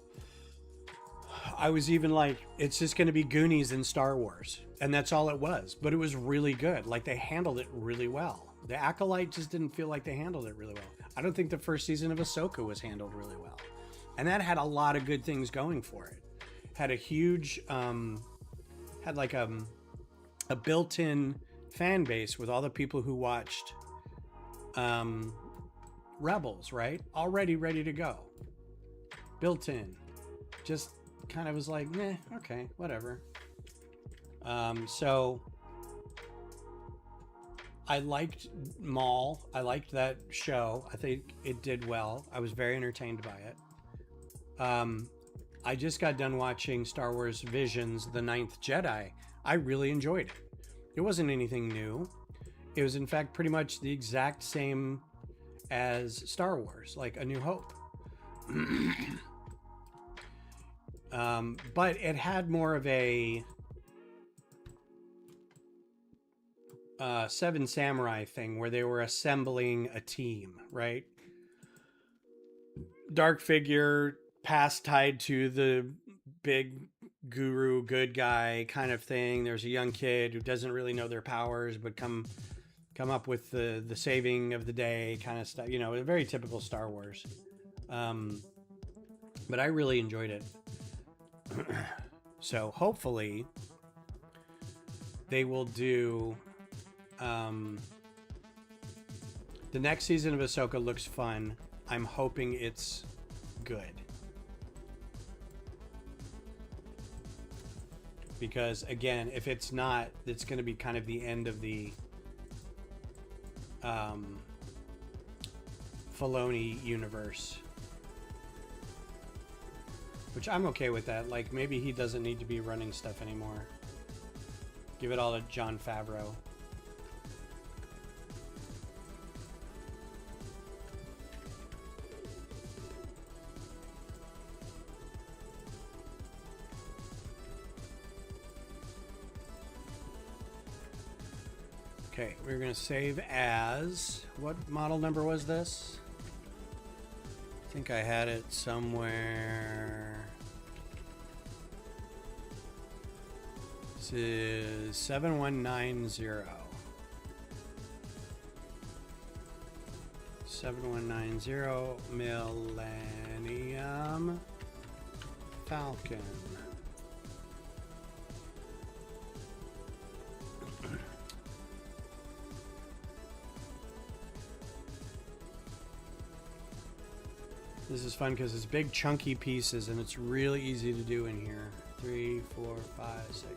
[SPEAKER 1] I was even like, it's just going to be Goonies in Star Wars. And that's all it was. But it was really good. Like, they handled it really well. The Acolyte just didn't feel like they handled it really well. I don't think the first season of Ahsoka was handled really well. And that had a lot of good things going for it. Had a huge, had like a built-in fan base with all the people who watched Rebels, right? Already ready to go. Built in. Just kind of was like, meh, okay, whatever. So I liked Maul. I liked that show. I think it did well. I was very entertained by it. I just got done watching Star Wars Visions, The Ninth Jedi. I really enjoyed it. It wasn't anything new. It was, in fact, pretty much the exact same as Star Wars, like A New Hope. But it had more of a Seven Samurai thing where they were assembling a team, right? Dark figure, past tied to the big guru, good guy kind of thing. There's a young kid who doesn't really know their powers, but come up with the saving of the day kind of stuff. You know, a very typical Star Wars. But I really enjoyed it. So hopefully they will do the next season of Ahsoka looks fun. I'm hoping it's good. Because again, if it's not, it's going to be kind of the end of the Filoni universe. Which I'm okay with that. Like, maybe he doesn't need to be running stuff anymore. Give it all to Jon Favreau. Okay, we're going to save as... What model number was this? I think I had it somewhere. This is 7190. 7190 Millennium Falcon. This is fun because it's big chunky pieces and it's really easy to do in here. 3, 4, 5, 6, 8.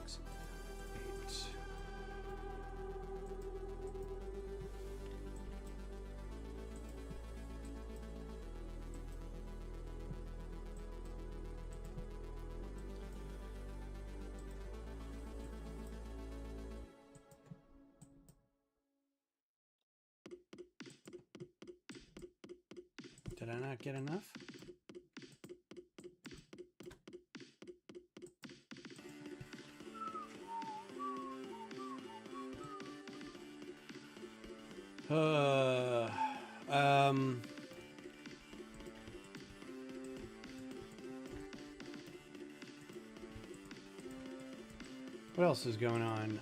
[SPEAKER 1] Did I not get enough? What else is going on?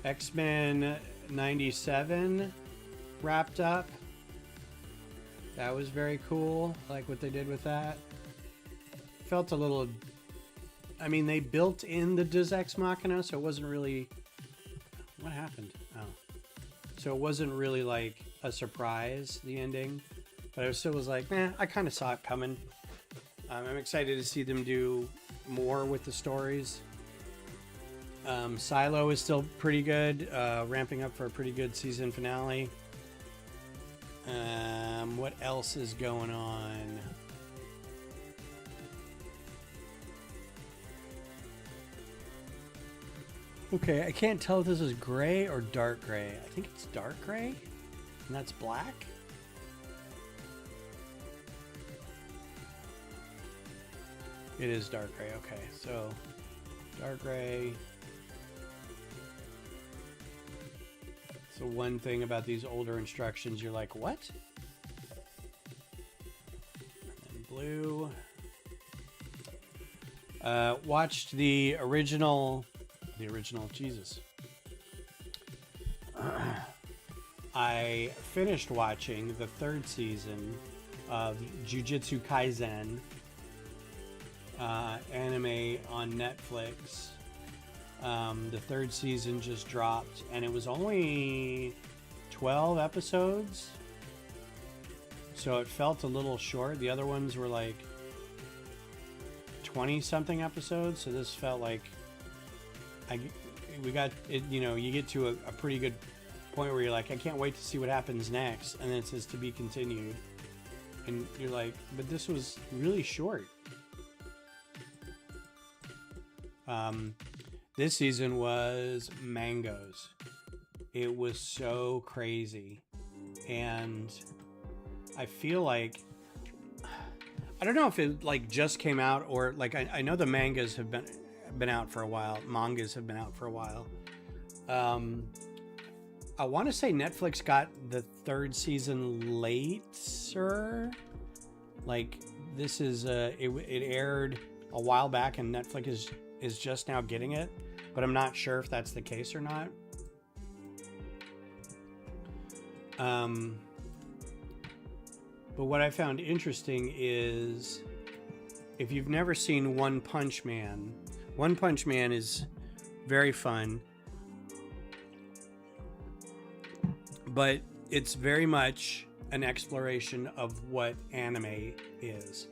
[SPEAKER 1] X-Men 97 wrapped up. That was very cool. I like what they did with that. Felt a little... I mean, they built in the Deus Ex Machina, so it wasn't really... What happened? Oh. So it wasn't really like a surprise, the ending. But I still was like, I kind of saw it coming. I'm excited to see them do more with the stories. Silo is still pretty good, ramping up for a pretty good season finale. What else is going on? Okay, I can't tell if this is gray or dark gray. I think it's dark gray, and that's black. It is dark gray, okay. So, dark gray. So one thing about these older instructions, you're like, what? And then blue. Watched the original, Jesus. I finished watching the 3rd season of Jujutsu Kaisen anime on Netflix. The 3rd season just dropped, and it was only 12 episodes, so it felt a little short. The other ones were like 20-something episodes, so this felt like we got it. You know, you get to a pretty good point where you're like, I can't wait to see what happens next, and then it says to be continued, and you're like, but this was really short. This season was mangoes. It was so crazy. And I feel like, I don't know if it like just came out or like, I know the mangas have been out for a while. Mangas have been out for a while. I want to say Netflix got the 3rd season later. Like this is, it aired a while back and Netflix is just now getting it, but I'm not sure if that's the case or not. But what I found interesting is if you've never seen One Punch Man is very fun, but it's very much an exploration of what anime is.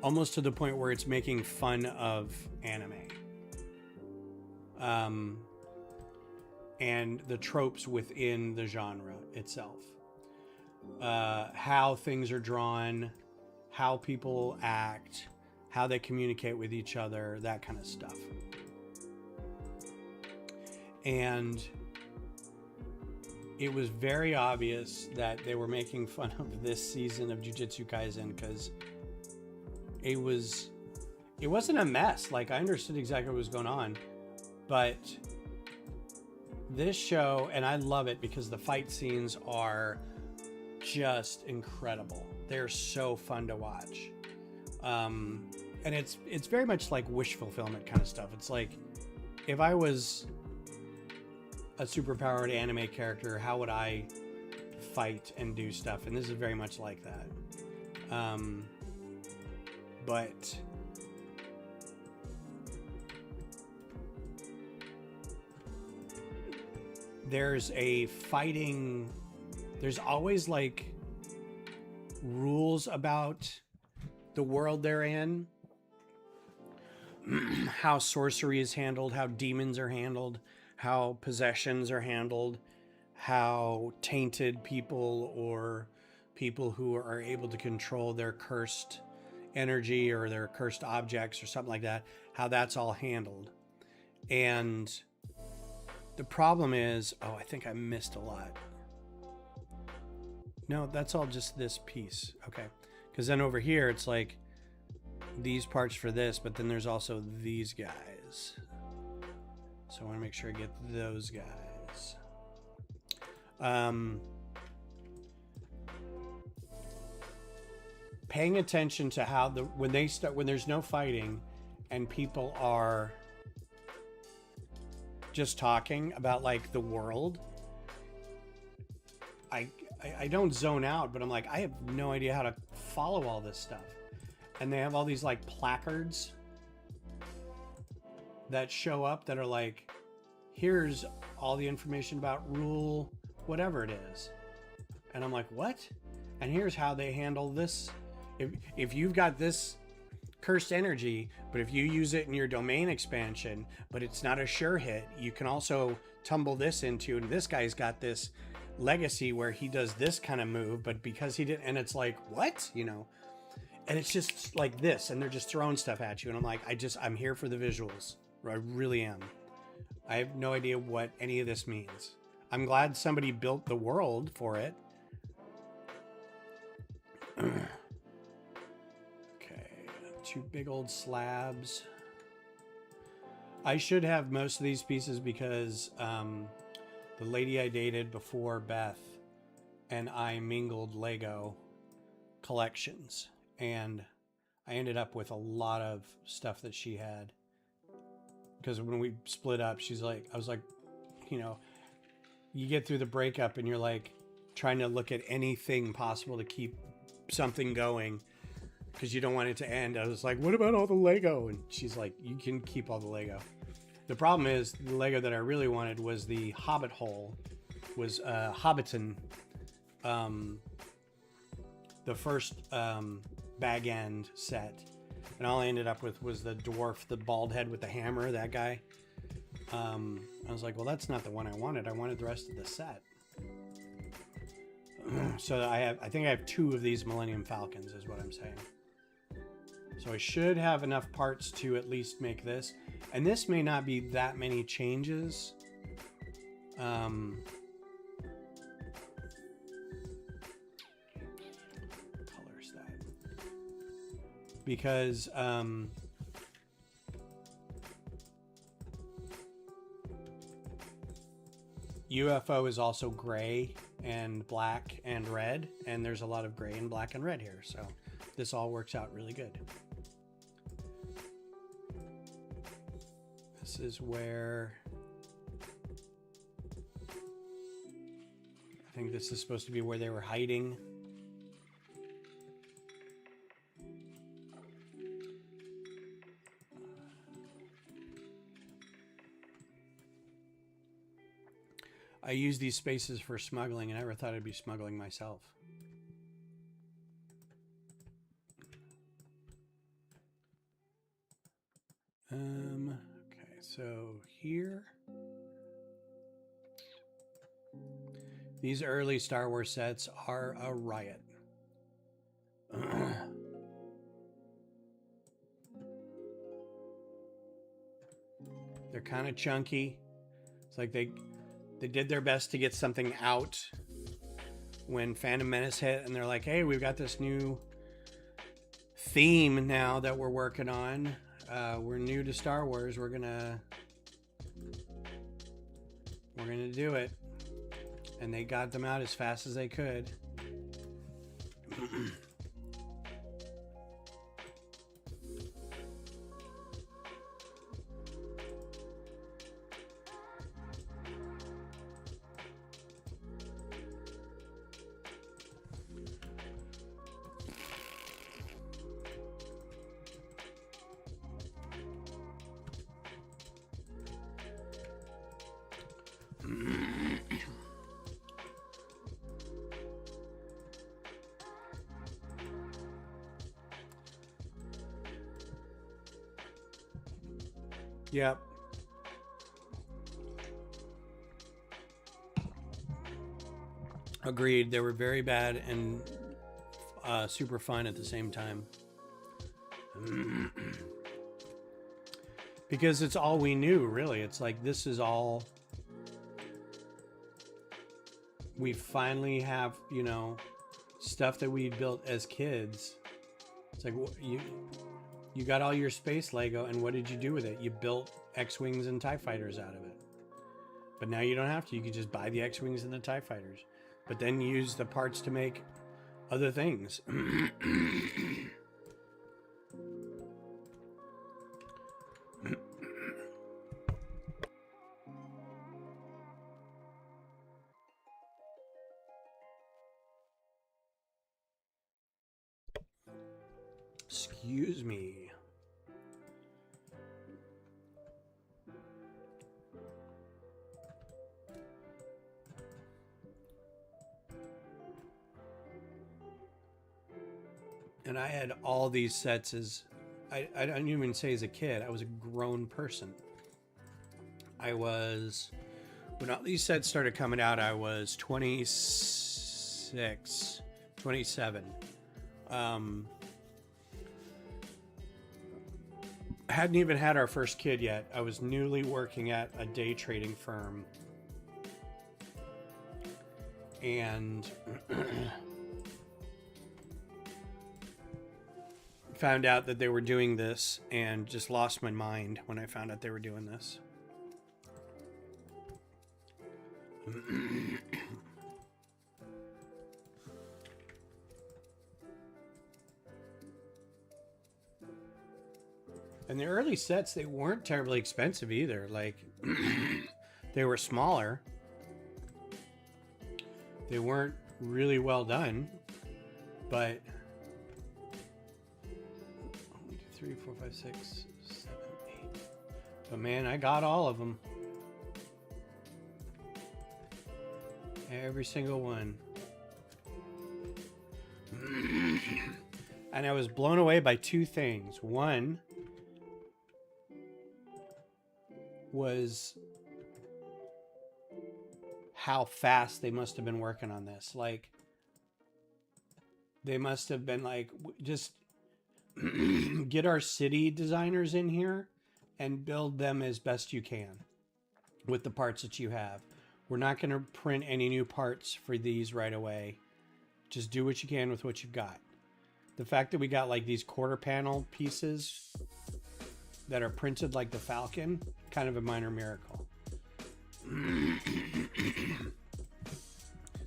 [SPEAKER 1] Almost to the point where it's making fun of anime. And the tropes within the genre itself. How things are drawn, how people act, how they communicate with each other, that kind of stuff. And it was very obvious that they were making fun of this season of Jujutsu Kaisen because it wasn't a mess. Like I understood exactly what was going on, but this show, and I love it because the fight scenes are just incredible. They're so fun to watch. And it's very much like wish fulfillment kind of stuff. It's like, if I was a superpowered anime character, how would I fight and do stuff? And this is very much like that. But there's always like rules about the world they're in, how sorcery is handled, how demons are handled, how possessions are handled, how tainted people or people who are able to control their cursed energy or their cursed objects or something like that, how that's all handled. And the problem is, I think I missed a lot. No, that's all just this piece. Okay. Because then over here, it's like these parts for this, but then there's also these guys. So I want to make sure I get those guys. Paying attention to how when there's no fighting and people are just talking about like the world, I don't zone out, but I'm like, I have no idea how to follow all this stuff. And they have all these like placards that show up that are like, here's all the information about rule, whatever it is. And I'm like, what? And here's how they handle this. If you've got this cursed energy, but if you use it in your domain expansion, but it's not a sure hit, you can also tumble this into, and this guy's got this legacy where he does this kind of move, but because he did, and it's like, what? You know, and it's just like this, and they're just throwing stuff at you. And I'm like, I'm here for the visuals. I really am. I have no idea what any of this means. I'm glad somebody built the world for it. Okay, 2 big old slabs. I should have most of these pieces because the lady I dated before Beth and I mingled Lego collections, and I ended up with a lot of stuff that she had. Because when we split up, she's like, I was like, you know, you get through the breakup and you're like trying to look at anything possible to keep something going because you don't want it to end. I was like, what about all the Lego? And she's like, you can keep all the Lego. The problem is the Lego that I really wanted was the Hobbit hole, was Hobbiton, the first bag end set. And all I ended up with was the dwarf, the bald head with the hammer, that guy. I was like, well, that's not the one I wanted. I wanted the rest of the set. So I think I have 2 of these Millennium Falcons is what I'm saying. So I should have enough parts to at least make this. And this may not be that many changes. Colors that. Because UFO is also gray and black and red, and there's a lot of gray and black and red here, so this all works out really good. This is where I think this is supposed to be where they were hiding. I use these spaces for smuggling, and I never thought I'd be smuggling myself. Okay, so here. These early Star Wars sets are a riot. They're kind of chunky. It's like they did their best to get something out when Phantom Menace hit, and they're like, hey, we've got this new theme now that we're working on. We're new to Star Wars. We're gonna do it. And they got them out as fast as they could. Yep. Agreed. They were very bad and super fun at the same time. Because it's all we knew, really. It's like, this is all we finally have, you know, stuff that we built as kids. It's like, you got all your space Lego, and what did you do with it? You built X-Wings and TIE Fighters out of it. But now you don't have to. You can just buy the X-Wings and the TIE Fighters. But then use the parts to make other things. Excuse me. And I had all these sets as, I don't even say as a kid, I was a grown person. I was, when all these sets started coming out, I was 26, 27. Hadn't even had our first kid yet. I was newly working at a day trading firm. And found out that they were doing this and just lost my mind when I found out they were doing this. And the early sets, they weren't terribly expensive either. Like, they were smaller. They weren't really well done, but 1, 2, 3, 4, 5, 6, 7, 8. But man, I got all of them. Every single one. And I was blown away by two things. One was how fast they must have been working on this. Like, they must have been like, just get our city designers in here and build them as best you can with the parts that you have. We're not going to print any new parts for these right away. Just do what you can with what you've got. The fact that we got like these quarter panel pieces that are printed like the Falcon, kind of a minor miracle.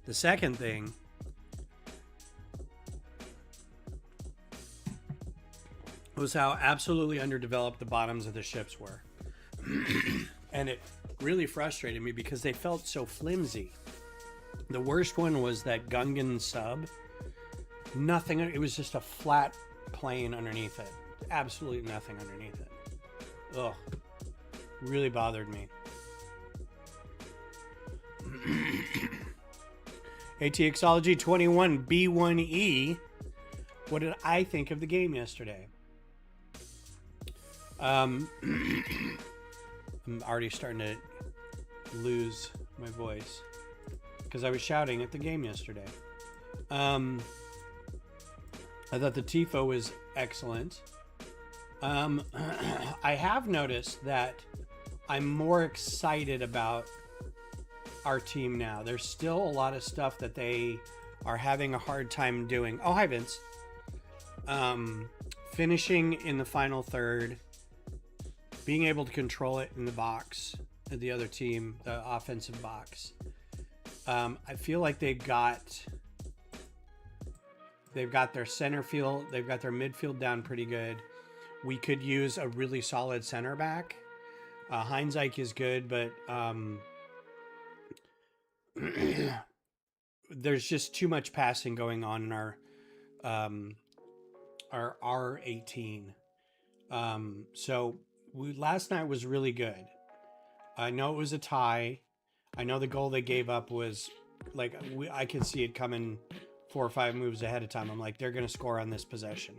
[SPEAKER 1] The second thing was how absolutely underdeveloped the bottoms of the ships were. And it really frustrated me because they felt so flimsy. The worst one was that Gungan sub. Nothing, it was just a flat plane underneath it. Absolutely nothing underneath it. Ugh. Really bothered me. ATXology 21 B1E. What did I think of the game yesterday? I'm already starting to lose my voice because I was shouting at the game yesterday. I thought the TIFO was excellent. I have noticed that I'm more excited about our team now. There's still a lot of stuff that they are having a hard time doing. Oh, hi, Vince. Finishing in the final third, being able to control it in the box, the other team, the offensive box. I feel like they've got their center field, they've got their midfield down pretty good. We could use a really solid center back. Heinzeich is good, but there's just too much passing going on in our R18. So last night was really good. I know it was a tie. I know the goal they gave up was like, I could see it coming 4 or 5 moves ahead of time. I'm like, they're going to score on this possession.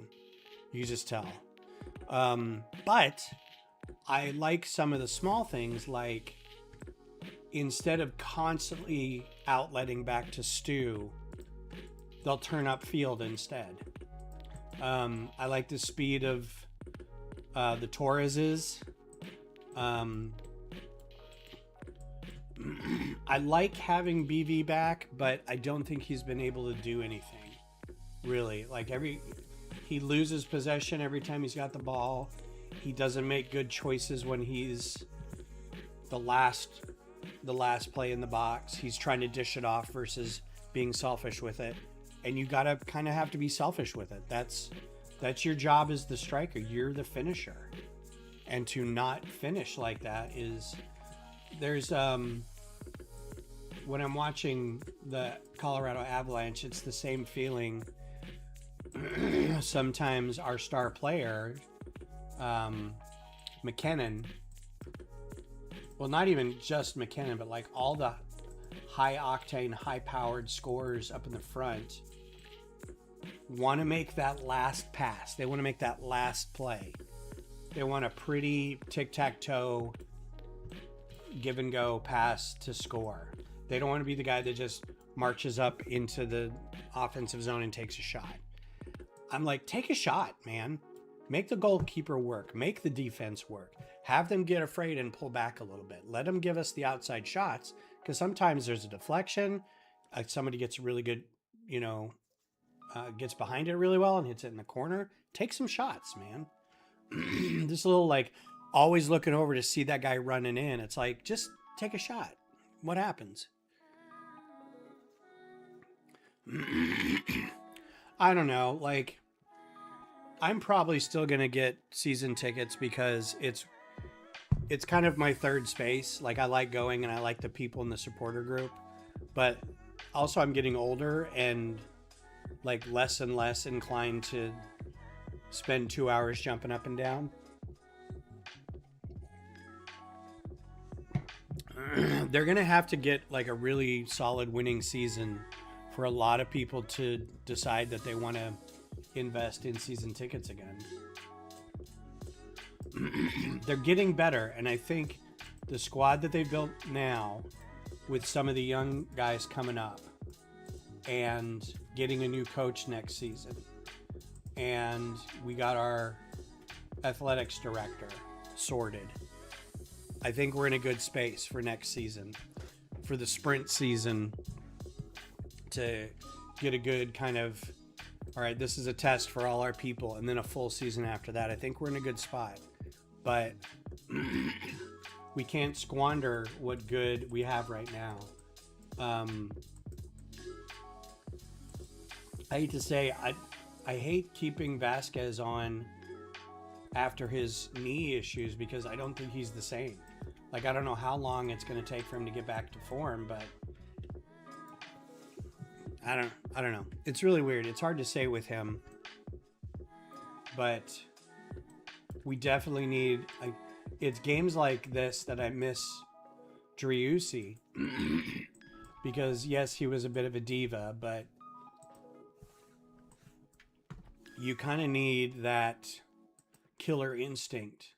[SPEAKER 1] You just tell. But I like some of the small things, like instead of constantly outletting back to Stu, they'll turn up field instead. I like the speed of the Torreses. I like having BV back, but I don't think he's been able to do anything really. Like he loses possession every time he's got the ball. He doesn't make good choices when he's the last play in the box. He's trying to dish it off versus being selfish with it. And you gotta kind of have to be selfish with it. That's your job as the striker. You're the finisher. And to not finish like that is, there's when I'm watching the Colorado Avalanche, it's the same feeling sometimes our star player, McKinnon, well, not even just McKinnon, but like all the high octane, high powered scorers up in the front want to make that last pass. They want to make that last play. They want a pretty tic-tac-toe give and go pass to score. They don't want to be the guy that just marches up into the offensive zone and takes a shot. I'm like, take a shot, man. Make the goalkeeper work. Make the defense work. Have them get afraid and pull back a little bit. Let them give us the outside shots, because sometimes there's a deflection. Somebody gets really good, gets behind it really well and hits it in the corner. Take some shots, man. This little, like, always looking over to see that guy running in. It's like, just take a shot. What happens? I don't know. Like, I'm probably still going to get season tickets because it's kind of my third space. Like, I like going and I like the people in the supporter group, but also I'm getting older and like less and less inclined to spend 2 hours jumping up and down. They're going to have to get like a really solid winning season for a lot of people to decide that they want to invest in season tickets again. They're getting better, and I think the squad that they built now, with some of the young guys coming up and getting a new coach next season, and we got our athletics director sorted, I think we're in a good space for next season, for the sprint season, to get a good kind of, all right, this is a test for all our people, and then a full season after that. I think we're in a good spot. But we can't squander what good we have right now. I hate to say, I hate keeping Vasquez on after his knee issues, because I don't think he's the same. Like, I don't know how long it's going to take for him to get back to form, but I don't know. It's really weird. It's hard to say with him, but we definitely need, it's games like this that I miss Driussi, because yes, he was a bit of a diva, but you kind of need that killer instinct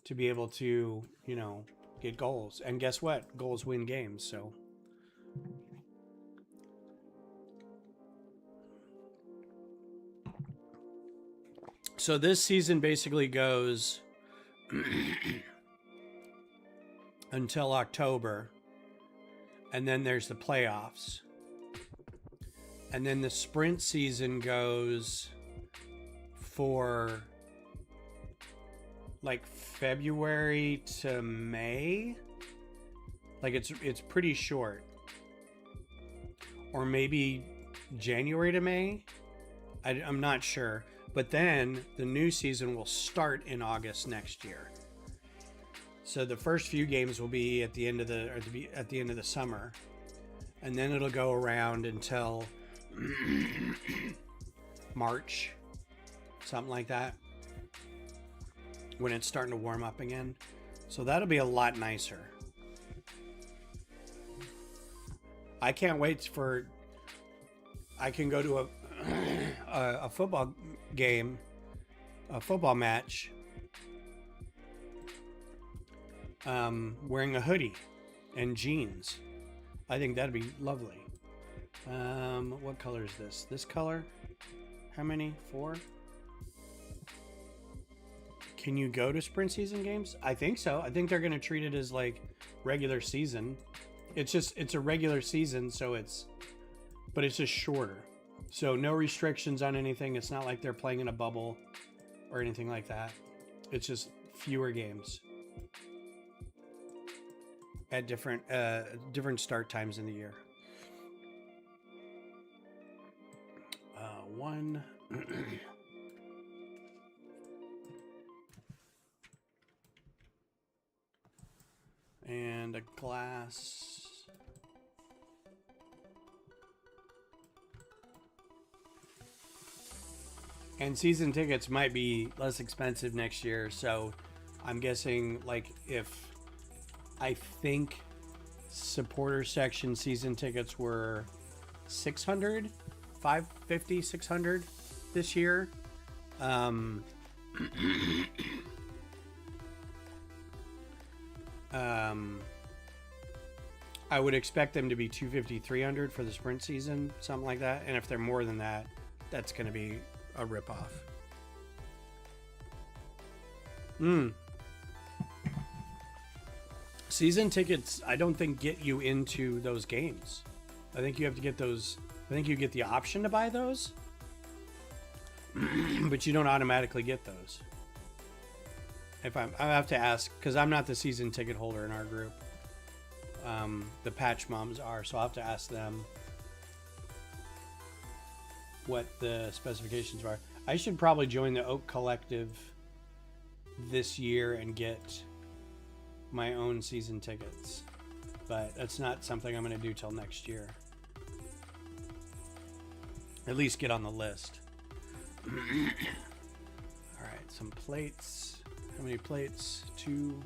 [SPEAKER 1] to be able to, get goals. And guess what? Goals win games. So this season basically goes until October, and then there's the playoffs. And then the sprint season goes for like February to May. Like, it's pretty short. Or maybe January to May. I'm not sure. But then the new season will start in August next year. So the first few games will be at the end of the summer, and then it'll go around until March, something like that, when it's starting to warm up again. So that'll be a lot nicer. I can't wait for, I can go to a football game, a football match, wearing a hoodie and jeans. I think that'd be lovely. What color is this? This color? How many? 4? Can you go to sprint season games? I think so. I think they're going to treat it as like regular season. It's a regular season, but it's just shorter. So no restrictions on anything. It's not like they're playing in a bubble or anything like that. It's just fewer games at different start times in the year. One. And a glass. And season tickets might be less expensive next year, so I'm guessing like I think supporter section season tickets were 600, 550, 600 this year. I would expect them to be 250, 300 for the sprint season, something like that. And if they're more than that, that's going to be a ripoff. Season tickets, I don't think get you into those games. I think you have to get those. I think you get the option to buy those, but you don't automatically get those. I have to ask because I'm not the season ticket holder in our group. The patch moms are, so I'll have to ask them what the specifications are. I should probably join the Oak Collective this year and get my own season tickets, but that's not something I'm going to do till next year. At least get on the list. All right, some plates. How many plates? 2.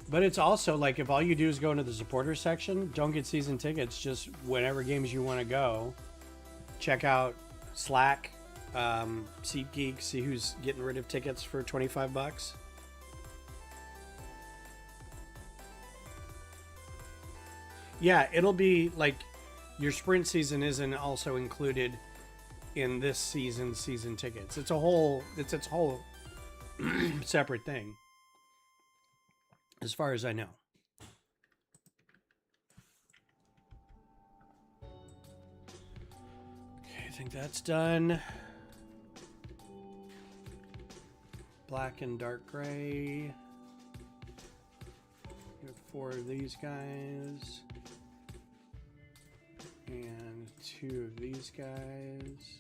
[SPEAKER 1] But it's also like if all you do is go into the supporter section, don't get season tickets. Just whatever games you want to go, check out Slack, SeatGeek, see who's getting rid of tickets for $25. Yeah, it'll be like your sprint season isn't also included in this season's season tickets. It's its whole separate thing, as far as I know. Okay, I think that's done. Black and dark gray. We have 4 of these guys. And 2 of these guys.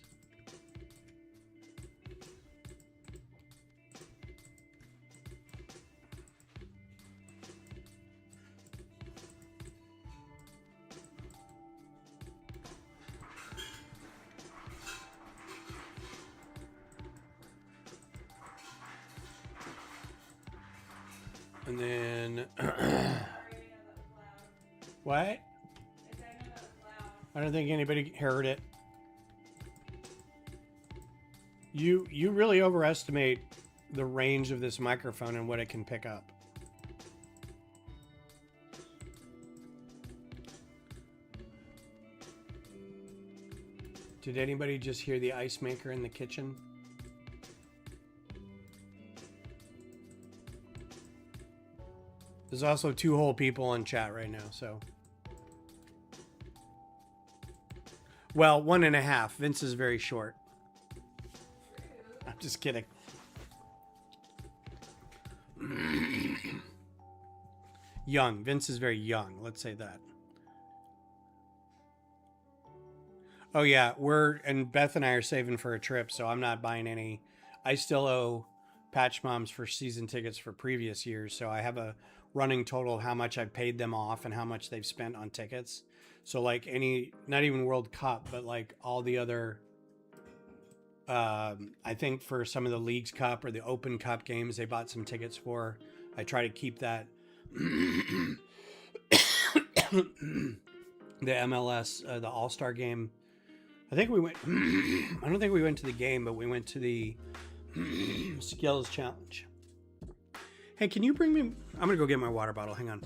[SPEAKER 1] And then what? I don't think anybody heard it. You really overestimate the range of this microphone and what it can pick up. Did anybody just hear the ice maker in the kitchen? There's also 2 whole people in chat right now, so. Well, 1.5. Vince is very short. I'm just kidding. Young. Vince is very young. Let's say that. Oh yeah, and Beth and I are saving for a trip, so I'm not buying any. I still owe Patch Moms for season tickets for previous years, so I have a running total of how much I've paid them off and how much they've spent on tickets. So like not even World Cup, but like all the other, I think for some of the Leagues Cup or the Open Cup games, they bought some tickets for. I try to keep that. The MLS, the All-Star game. I think we went, I don't think we went to the game, but we went to the skills challenge. Hey, can you bring me, I'm going to go get my water bottle. Hang on.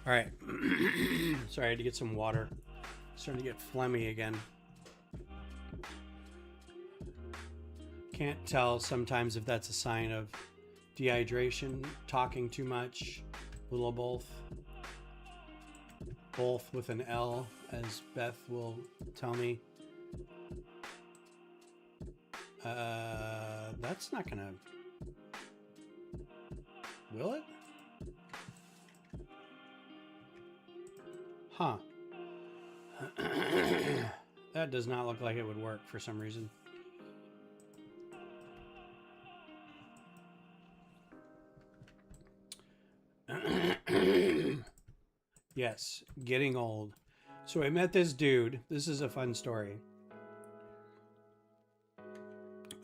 [SPEAKER 1] All right. Sorry, I had to get some water. Starting to get phlegmy again. Can't tell sometimes if that's a sign of dehydration, talking too much, a little both. Both with an L, as Beth will tell me. That's not gonna... Will it? Huh. That does not look like it would work for some reason. Yes, getting old. So I met this dude. This is a fun story.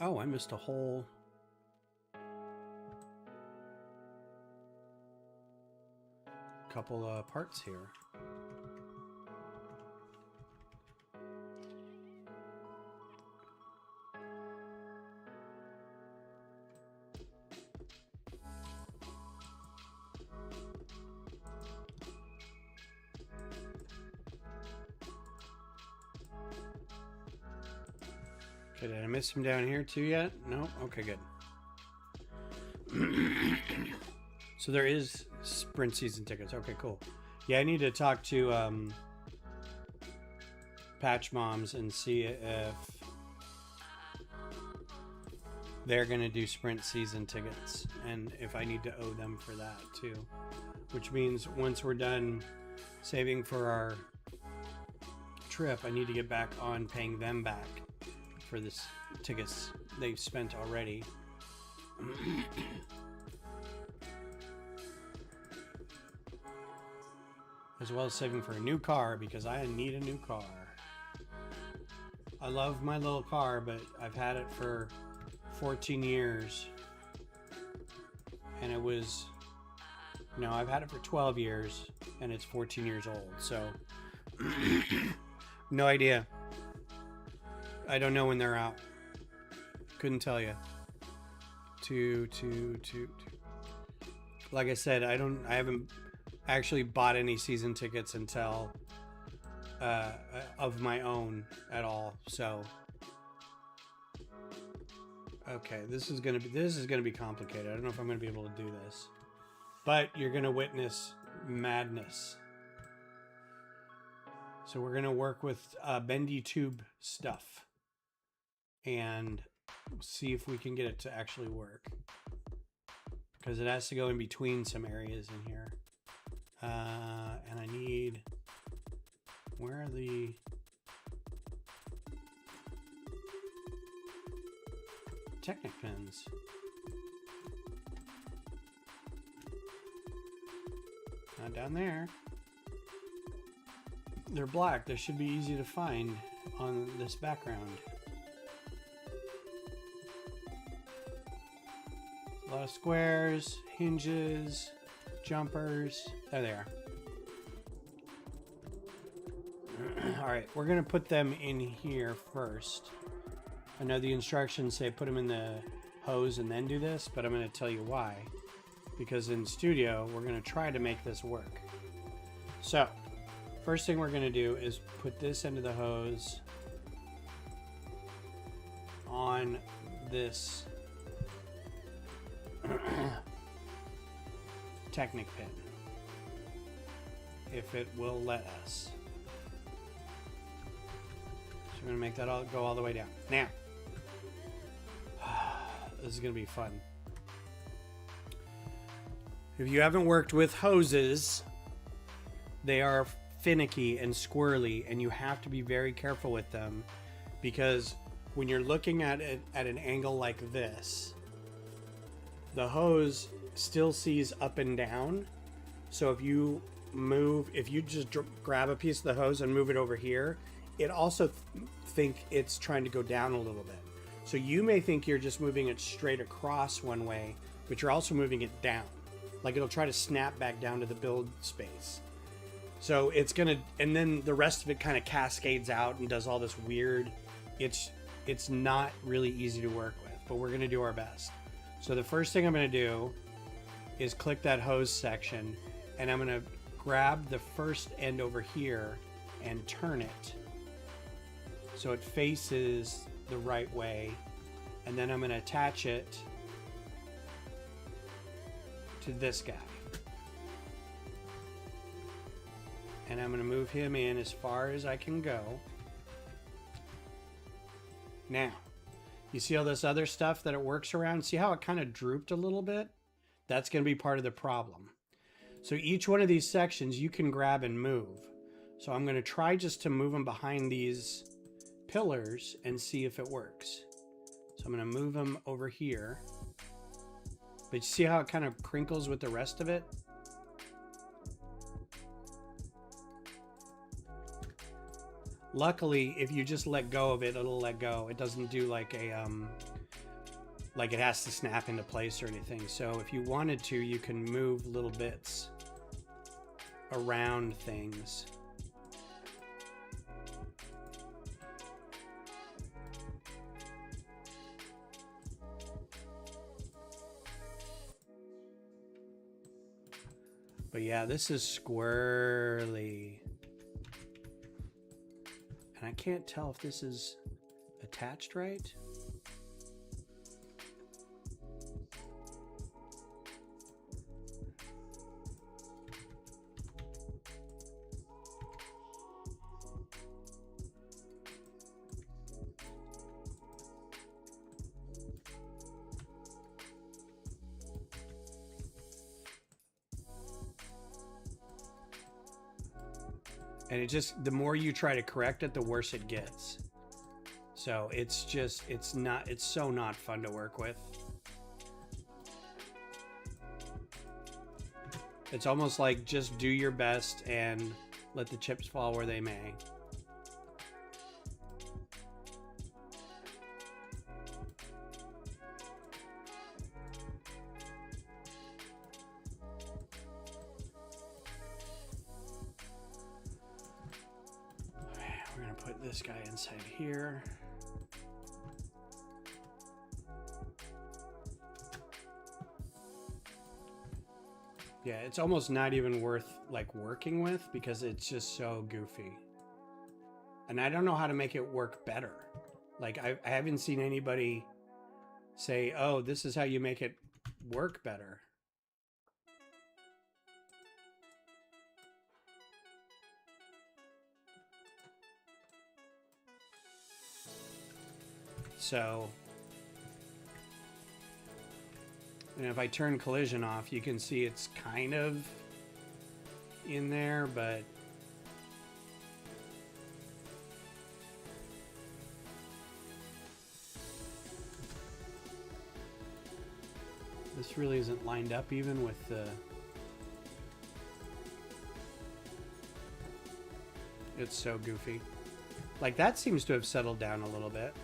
[SPEAKER 1] Oh, I missed a whole... couple of parts here. Okay, did I miss him down here too yet? No? Okay, good. So there is sprint season tickets. Okay, cool. Yeah, I need to talk to Patch Moms and see if they're going to do sprint season tickets and if I need to owe them for that too. Which means once we're done saving for our trip, I need to get back on paying them back for this tickets they've spent already. As well as saving for a new car because I need a new car. I love my little car, but I've had it for 14 years. And it was... No, I've had it for 12 years and it's 14 years old. So, no idea. I don't know when they're out. Couldn't tell you. Two. Like I said, I haven't actually bought any season tickets until of my own at all. So okay, this is gonna be complicated. I don't know if I'm gonna be able to do this, but you're gonna witness madness. So we're gonna work with bendy tube stuff and see if we can get it to actually work, because it has to go in between some areas in here. And I need, where are the Technic pins? Not down there. They're black. They should be easy to find on this background. A lot of squares, hinges, jumpers. There they are. All right, we're gonna put them in here first. I know the instructions say put them in the hose and then do this, but I'm gonna tell you why. Because in studio, we're gonna try to make this work. So, first thing we're gonna do is put this into the hose on this Technic pin, if it will let us. So we're gonna make that all go all the way down. Now, this is gonna be fun. If you haven't worked with hoses, they are finicky and squirrely, and you have to be very careful with them, because when you're looking at it at an angle like this, the hose still sees up and down. So if you just grab a piece of the hose and move it over here, it also think it's trying to go down a little bit. So you may think you're just moving it straight across one way, but you're also moving it down. Like it'll try to snap back down to the build space. So it's gonna, and then the rest of it kind of cascades out and does all this weird, it's not really easy to work with, but we're gonna do our best. So the first thing I'm gonna do is click that hose section, and I'm gonna grab the first end over here and turn it so it faces the right way. And then I'm going to attach it to this guy. And I'm going to move him in as far as I can go. Now, you see all this other stuff that it works around? See how it kind of drooped a little bit? That's going to be part of the problem. So each one of these sections you can grab and move. So I'm going to try just to move them behind these pillars and see if it works. So I'm going to move them over here. But you see how it kind of crinkles with the rest of it? Luckily, if you just let go of it, it'll let go. It doesn't do like a, like it has to snap into place or anything. So if you wanted to, you can move little bits around things. But yeah, this is squirrely. And I can't tell if this is attached right. And it just, the more you try to correct it, the worse it gets. So it's just, it's so not fun to work with. It's almost like just do your best and let the chips fall where they may. Put this guy inside here. Yeah, it's almost not even worth like working with because it's just so goofy. And I don't know how to make it work better. Like I haven't seen anybody say, oh, this is how you make it work better. So, and if I turn collision off, you can see it's kind of in there, but this really isn't lined up even with the, it's so goofy. Like that seems to have settled down a little bit.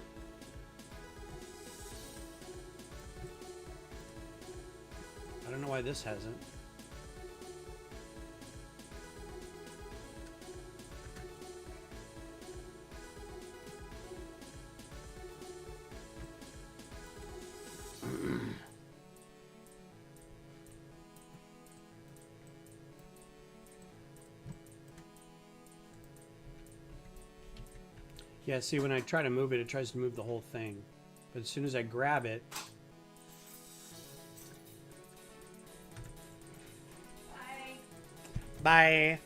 [SPEAKER 1] I don't know why this hasn't. Yeah, see, when I try to move it, it tries to move the whole thing. But as soon as I grab it, bye.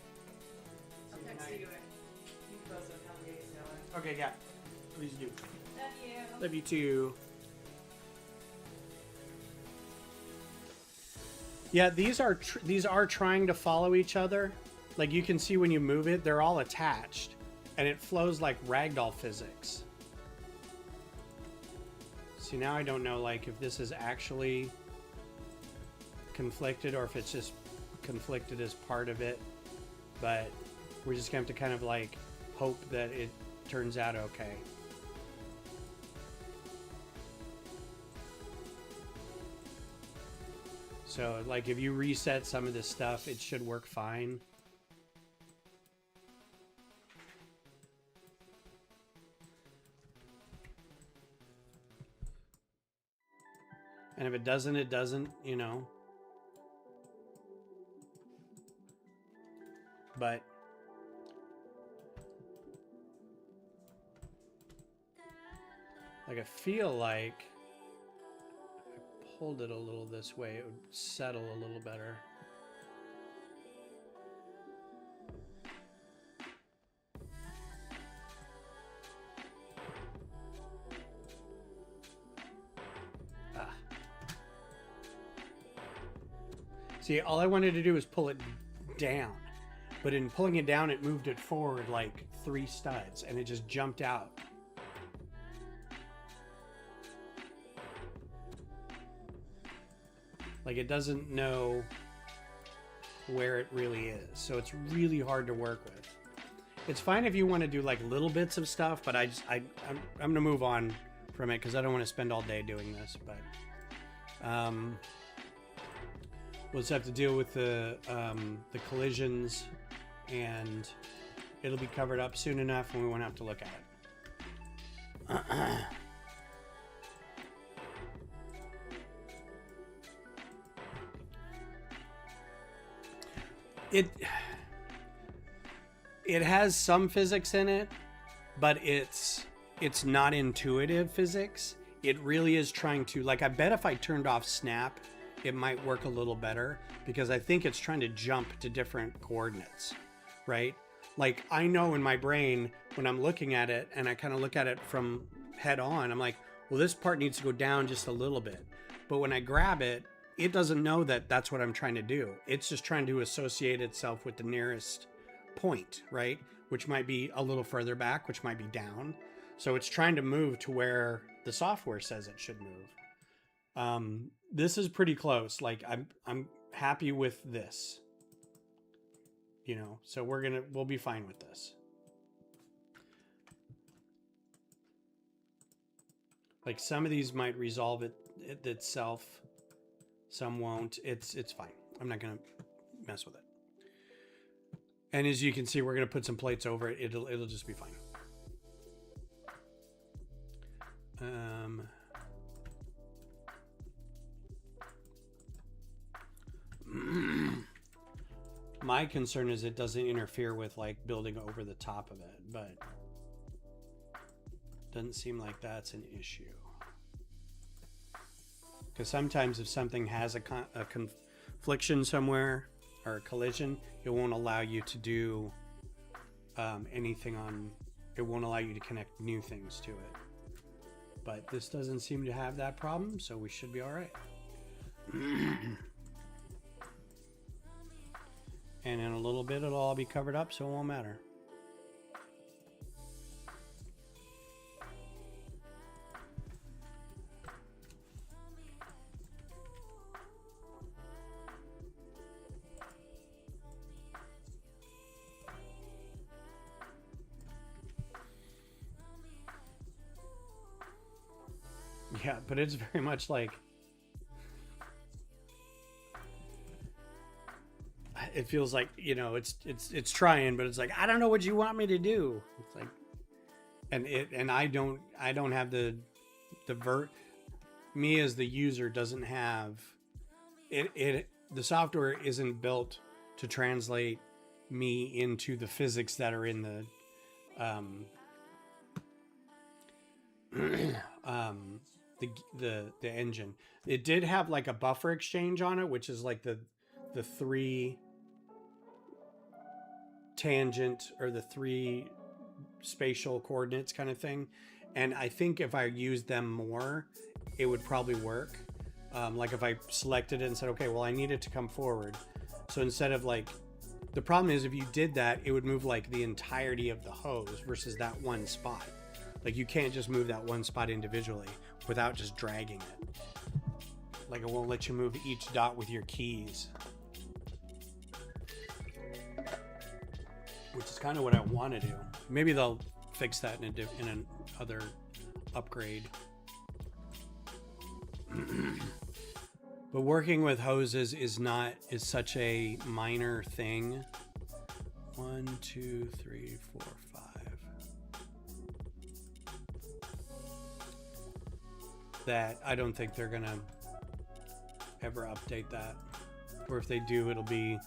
[SPEAKER 2] I'll text you and keep you posted on how the day is going.
[SPEAKER 1] Okay, yeah. Please do.
[SPEAKER 2] Love you.
[SPEAKER 1] Love you too. Yeah, these are trying to follow each other. Like you can see when you move it, they're all attached. And it flows like ragdoll physics. See, now I don't know like if this is actually conflicted or if it's just conflicted as part of it, but we're just gonna have to kind of like hope that it turns out okay. So like if you reset some of this stuff, it should work fine. And if it doesn't, it doesn't, you know. But Like, I feel like if I pulled it a little this way, it would settle a little better. See, all I wanted to do was pull it down. But in pulling it down, it moved it forward like 3 studs, and it just jumped out. Like, it doesn't know where it really is. So it's really hard to work with. It's fine if you want to do like little bits of stuff, but I'm going to move on from it because I don't want to spend all day doing this. But we'll just have to deal with the collisions, and it'll be covered up soon enough and we won't have to look at it. It has some physics in it, but it's not intuitive physics. It really is trying to, like, I bet if I turned off snap, it might work a little better, because I think it's trying to jump to different coordinates, right? Like, I know in my brain when I'm looking at it and I kind of look at it from head on, I'm like, well, this part needs to go down just a little bit. But when I grab it, it doesn't know that that's what I'm trying to do. It's just trying to associate itself with the nearest point, right? Which might be a little further back, which might be down. So it's trying to move to where the software says it should move. This is pretty close. Like, I'm happy with this, you know, so we'll be fine with this. Like, some of these might resolve it itself, some won't. It's fine. I'm not gonna mess with it. And as you can see, we're gonna put some plates over it. It'll just be fine. My concern is it doesn't interfere with like building over the top of it, but doesn't seem like that's an issue. Because sometimes if something has a confliction somewhere or a collision, it won't allow you to do anything on, it won't allow you to connect new things to it. But this doesn't seem to have that problem, so we should be all right. And in a little bit, it'll all be covered up, so it won't matter. Yeah, but it's very much like, it feels like, you know, it's trying, but it's like, I don't know what you want me to do. It's like, and I don't have the me as the user doesn't have it. The software isn't built to translate me into the physics that are in the engine. It did have like a buffer exchange on it, which is like the 3 tangent or the 3 spatial coordinates kind of thing. And I think if I used them more, it would probably work. Like if I selected it and said, okay, well, I need it to come forward. So instead of like, the problem is if you did that, it would move like the entirety of the hose versus that one spot. Like you can't just move that one spot individually without just dragging it. Like it won't let you move each dot with your keys. Which is kind of what I want to do. Maybe they'll fix that in another upgrade. But working with hoses is such a minor thing. 1, 2, 3, 4, 5. That I don't think they're gonna ever update that. Or if they do, it'll be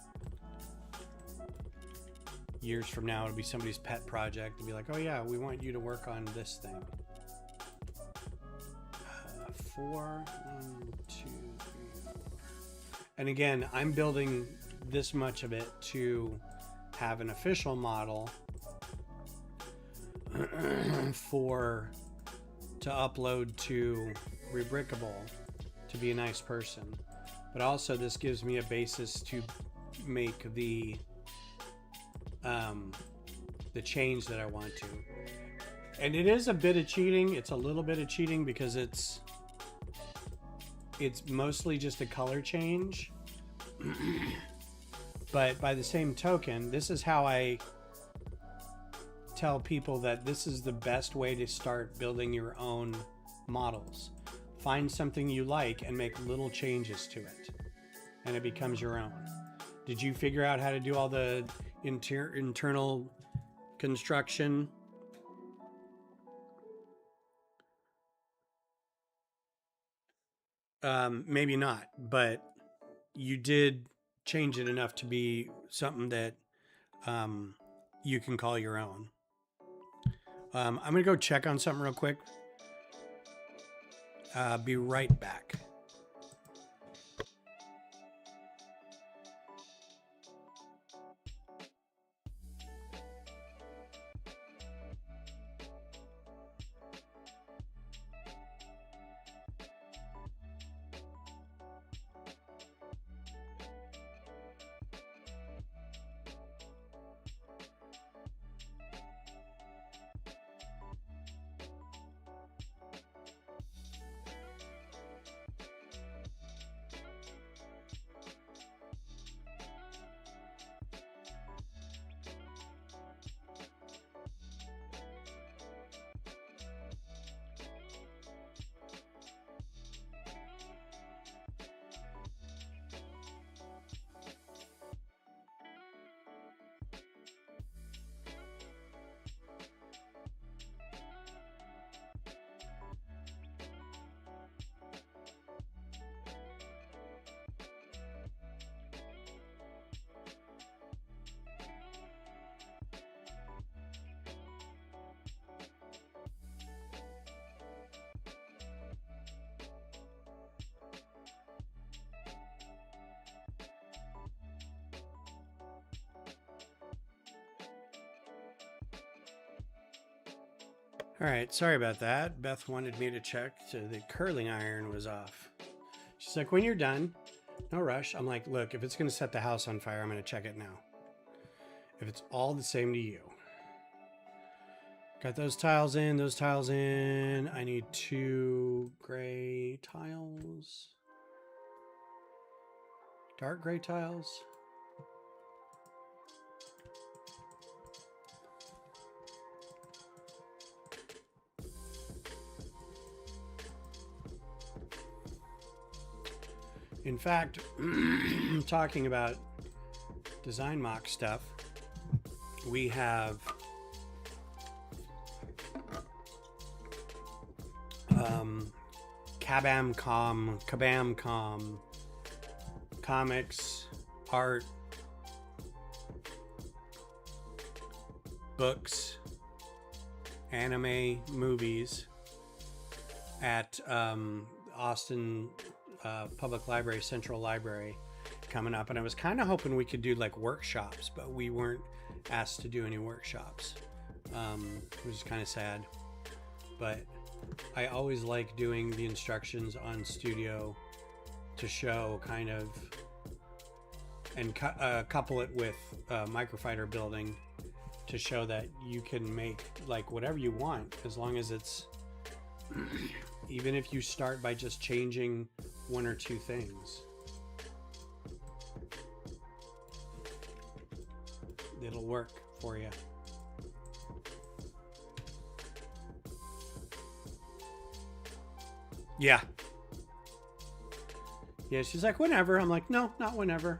[SPEAKER 1] years from now. It'll be somebody's pet project. It'll be like, oh yeah, we want you to work on this thing. 4. 1, 2, 3, 4. And again, I'm building this much of it to have an official model to upload to Rebrickable to be a nice person. But also this gives me a basis to make the change that I want to. And it is a bit of cheating. It's a little bit of cheating because it's mostly just a color change. But by the same token, this is how I tell people that this is the best way to start building your own models. Find something you like and make little changes to it, and it becomes your own. Did you figure out how to do all the internal construction? Maybe not, but you did change it enough to be something that you can call your own. I'm gonna go check on something real quick. Be right back. All right, sorry about that. Beth wanted me to check so the curling iron was off. She's like, when you're done, no rush. I'm like, look, if it's going to set the house on fire, I'm going to check it now. If it's all the same to you. Got those tiles in, those tiles in. I need 2 gray tiles. Dark gray tiles. In fact, talking about design MOC stuff, we have Kabamcom, comics, art, books, anime, movies at Austin Public Library, Central Library coming up. And I was kind of hoping we could do like workshops, but we weren't asked to do any workshops, which is kind of sad. But I always like doing the instructions on Studio to show kind of, and couple it with microfighter building to show that you can make like whatever you want, as long as it's even if you start by just changing 1 or 2 things, it'll work for you. Yeah, she's like, whenever. I'm like, no, not whenever.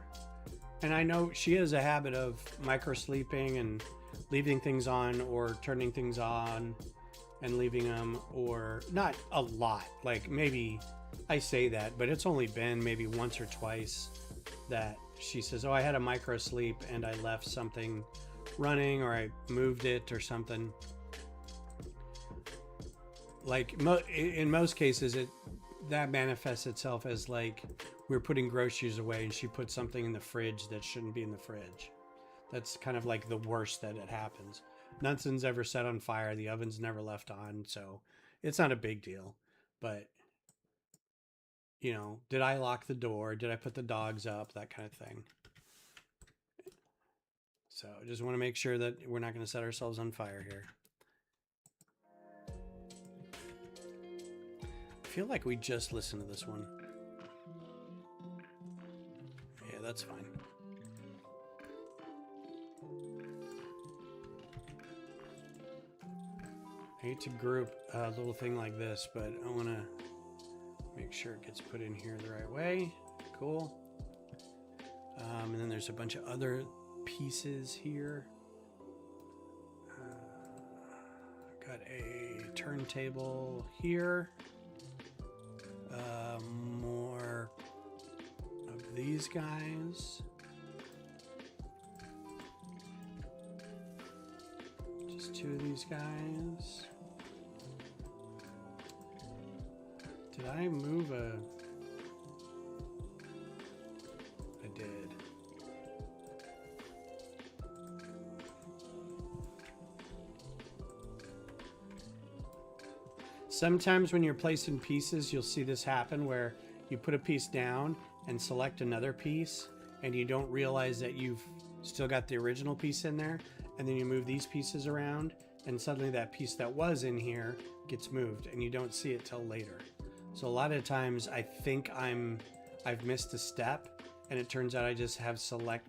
[SPEAKER 1] And I know she has a habit of micro sleeping and leaving things on or turning things on and leaving them, or not a lot. Like maybe I say that, but it's only been maybe once or twice that she says, oh, I had a micro sleep and I left something running, or I moved it or something. Like in most cases, that manifests itself as like we're putting groceries away and she put something in the fridge that shouldn't be in the fridge. That's kind of like the worst that it happens. Nothing's ever set on fire. The oven's never left on. So it's not a big deal. But, you know, did I lock the door? Did I put the dogs up? That kind of thing. So just want to make sure that we're not going to set ourselves on fire here. I feel like we just listened to this one. Yeah, that's fine. I hate to group a little thing like this, but I want to make sure it gets put in here the right way. Cool. And then there's a bunch of other pieces here. Got a turntable here. More of these guys. Just 2 of these guys. Did I move a... I did. Sometimes when you're placing pieces, you'll see this happen where you put a piece down and select another piece and you don't realize that you've still got the original piece in there, and then you move these pieces around and suddenly that piece that was in here gets moved and you don't see it till later. So a lot of times I think I've missed a step, and it turns out I just have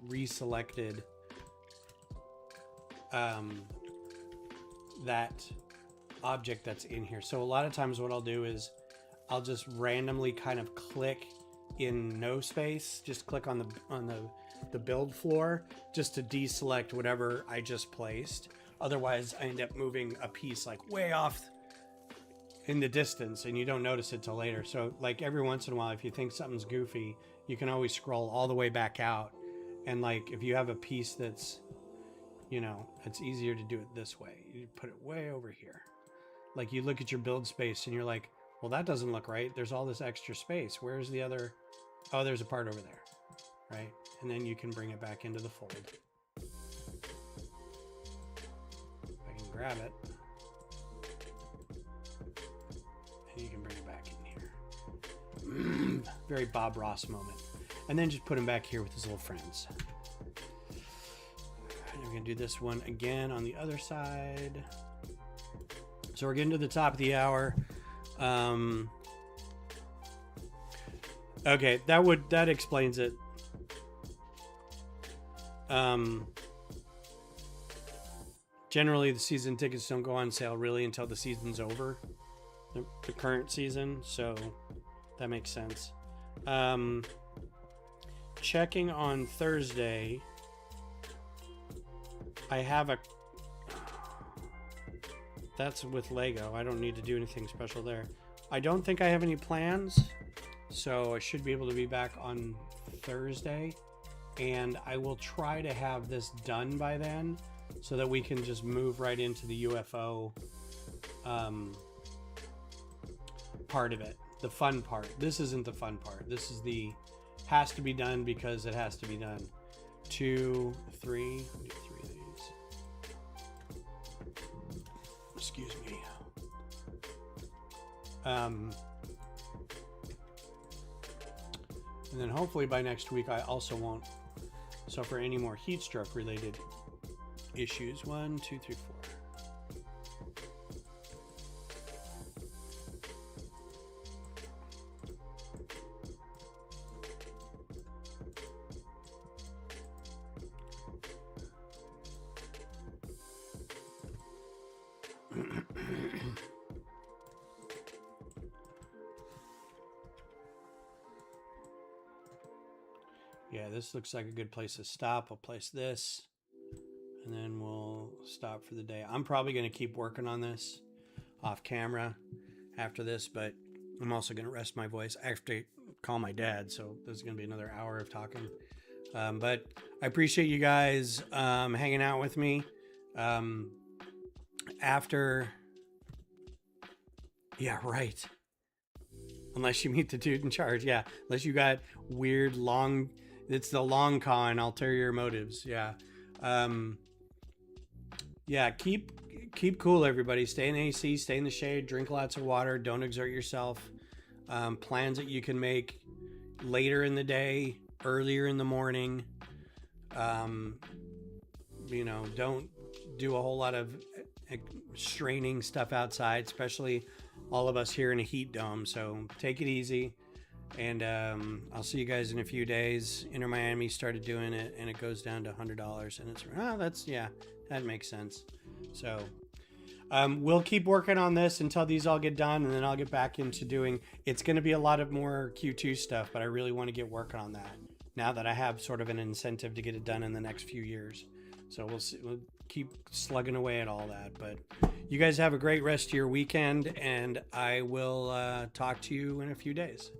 [SPEAKER 1] reselected that object that's in here. So a lot of times what I'll do is I'll just randomly kind of click in no space, just click on the build floor just to deselect whatever I just placed. Otherwise I end up moving a piece like way off in the distance and you don't notice it till later. So like every once in a while, if you think something's goofy, you can always scroll all the way back out, and like if you have a piece that's, you know, it's easier to do it this way. You put it way over here. Like you look at your build space and you're like, well, that doesn't look right. There's all this extra space. Where's the other? Oh, there's a part over there, right? And then you can bring it back into the fold. If I can grab it. And you can bring it back in here. Very Bob Ross moment. And then just put him back here with his little friends. And we're going to do this one again on the other side. So we're getting to the top of the hour. Okay, that explains it. Generally, the season tickets don't go on sale really until the season's over, the current season. So that makes sense. Checking on Thursday, I have a... That's with Lego. I don't need to do anything special there. I don't think I have any plans, so I should be able to be back on Thursday, and I will try to have this done by then so that we can just move right into the UFO part of it, the fun part. This isn't the fun part. This is the has to be done because it has to be done. 2, 3, do 3 of these. Excuse me. And then hopefully by next week I also won't suffer any more heat stroke related issues. 1, 2, 3, 4. Yeah, this looks like a good place to stop. I'll place this and then we'll stop for the day. I'm probably going to keep working on this off camera after this, but I'm also going to rest my voice. I have to call my dad, so this is going to be another hour of talking. But I appreciate you guys hanging out with me. Yeah, right. Unless you meet the dude in charge. Yeah. Unless you got weird long, it's the long con, ulterior motives. Yeah. Yeah. Keep cool, everybody. Stay in AC, stay in the shade, drink lots of water. Don't exert yourself. Plans that you can make later in the day, earlier in the morning. You know, don't do a whole lot of straining stuff outside, especially all of us here in a heat dome. So take it easy, and I'll see you guys in a few days. Inter Miami started doing it, and it goes down to $100, and it's that makes sense. So we'll keep working on this until these all get done, and then I'll get back into doing. It's going to be a lot of more Q2 stuff, but I really want to get working on that now that I have sort of an incentive to get it done in the next few years. So we'll see, we'll keep slugging away at all that. But you guys have a great rest of your weekend, and I will talk to you in a few days.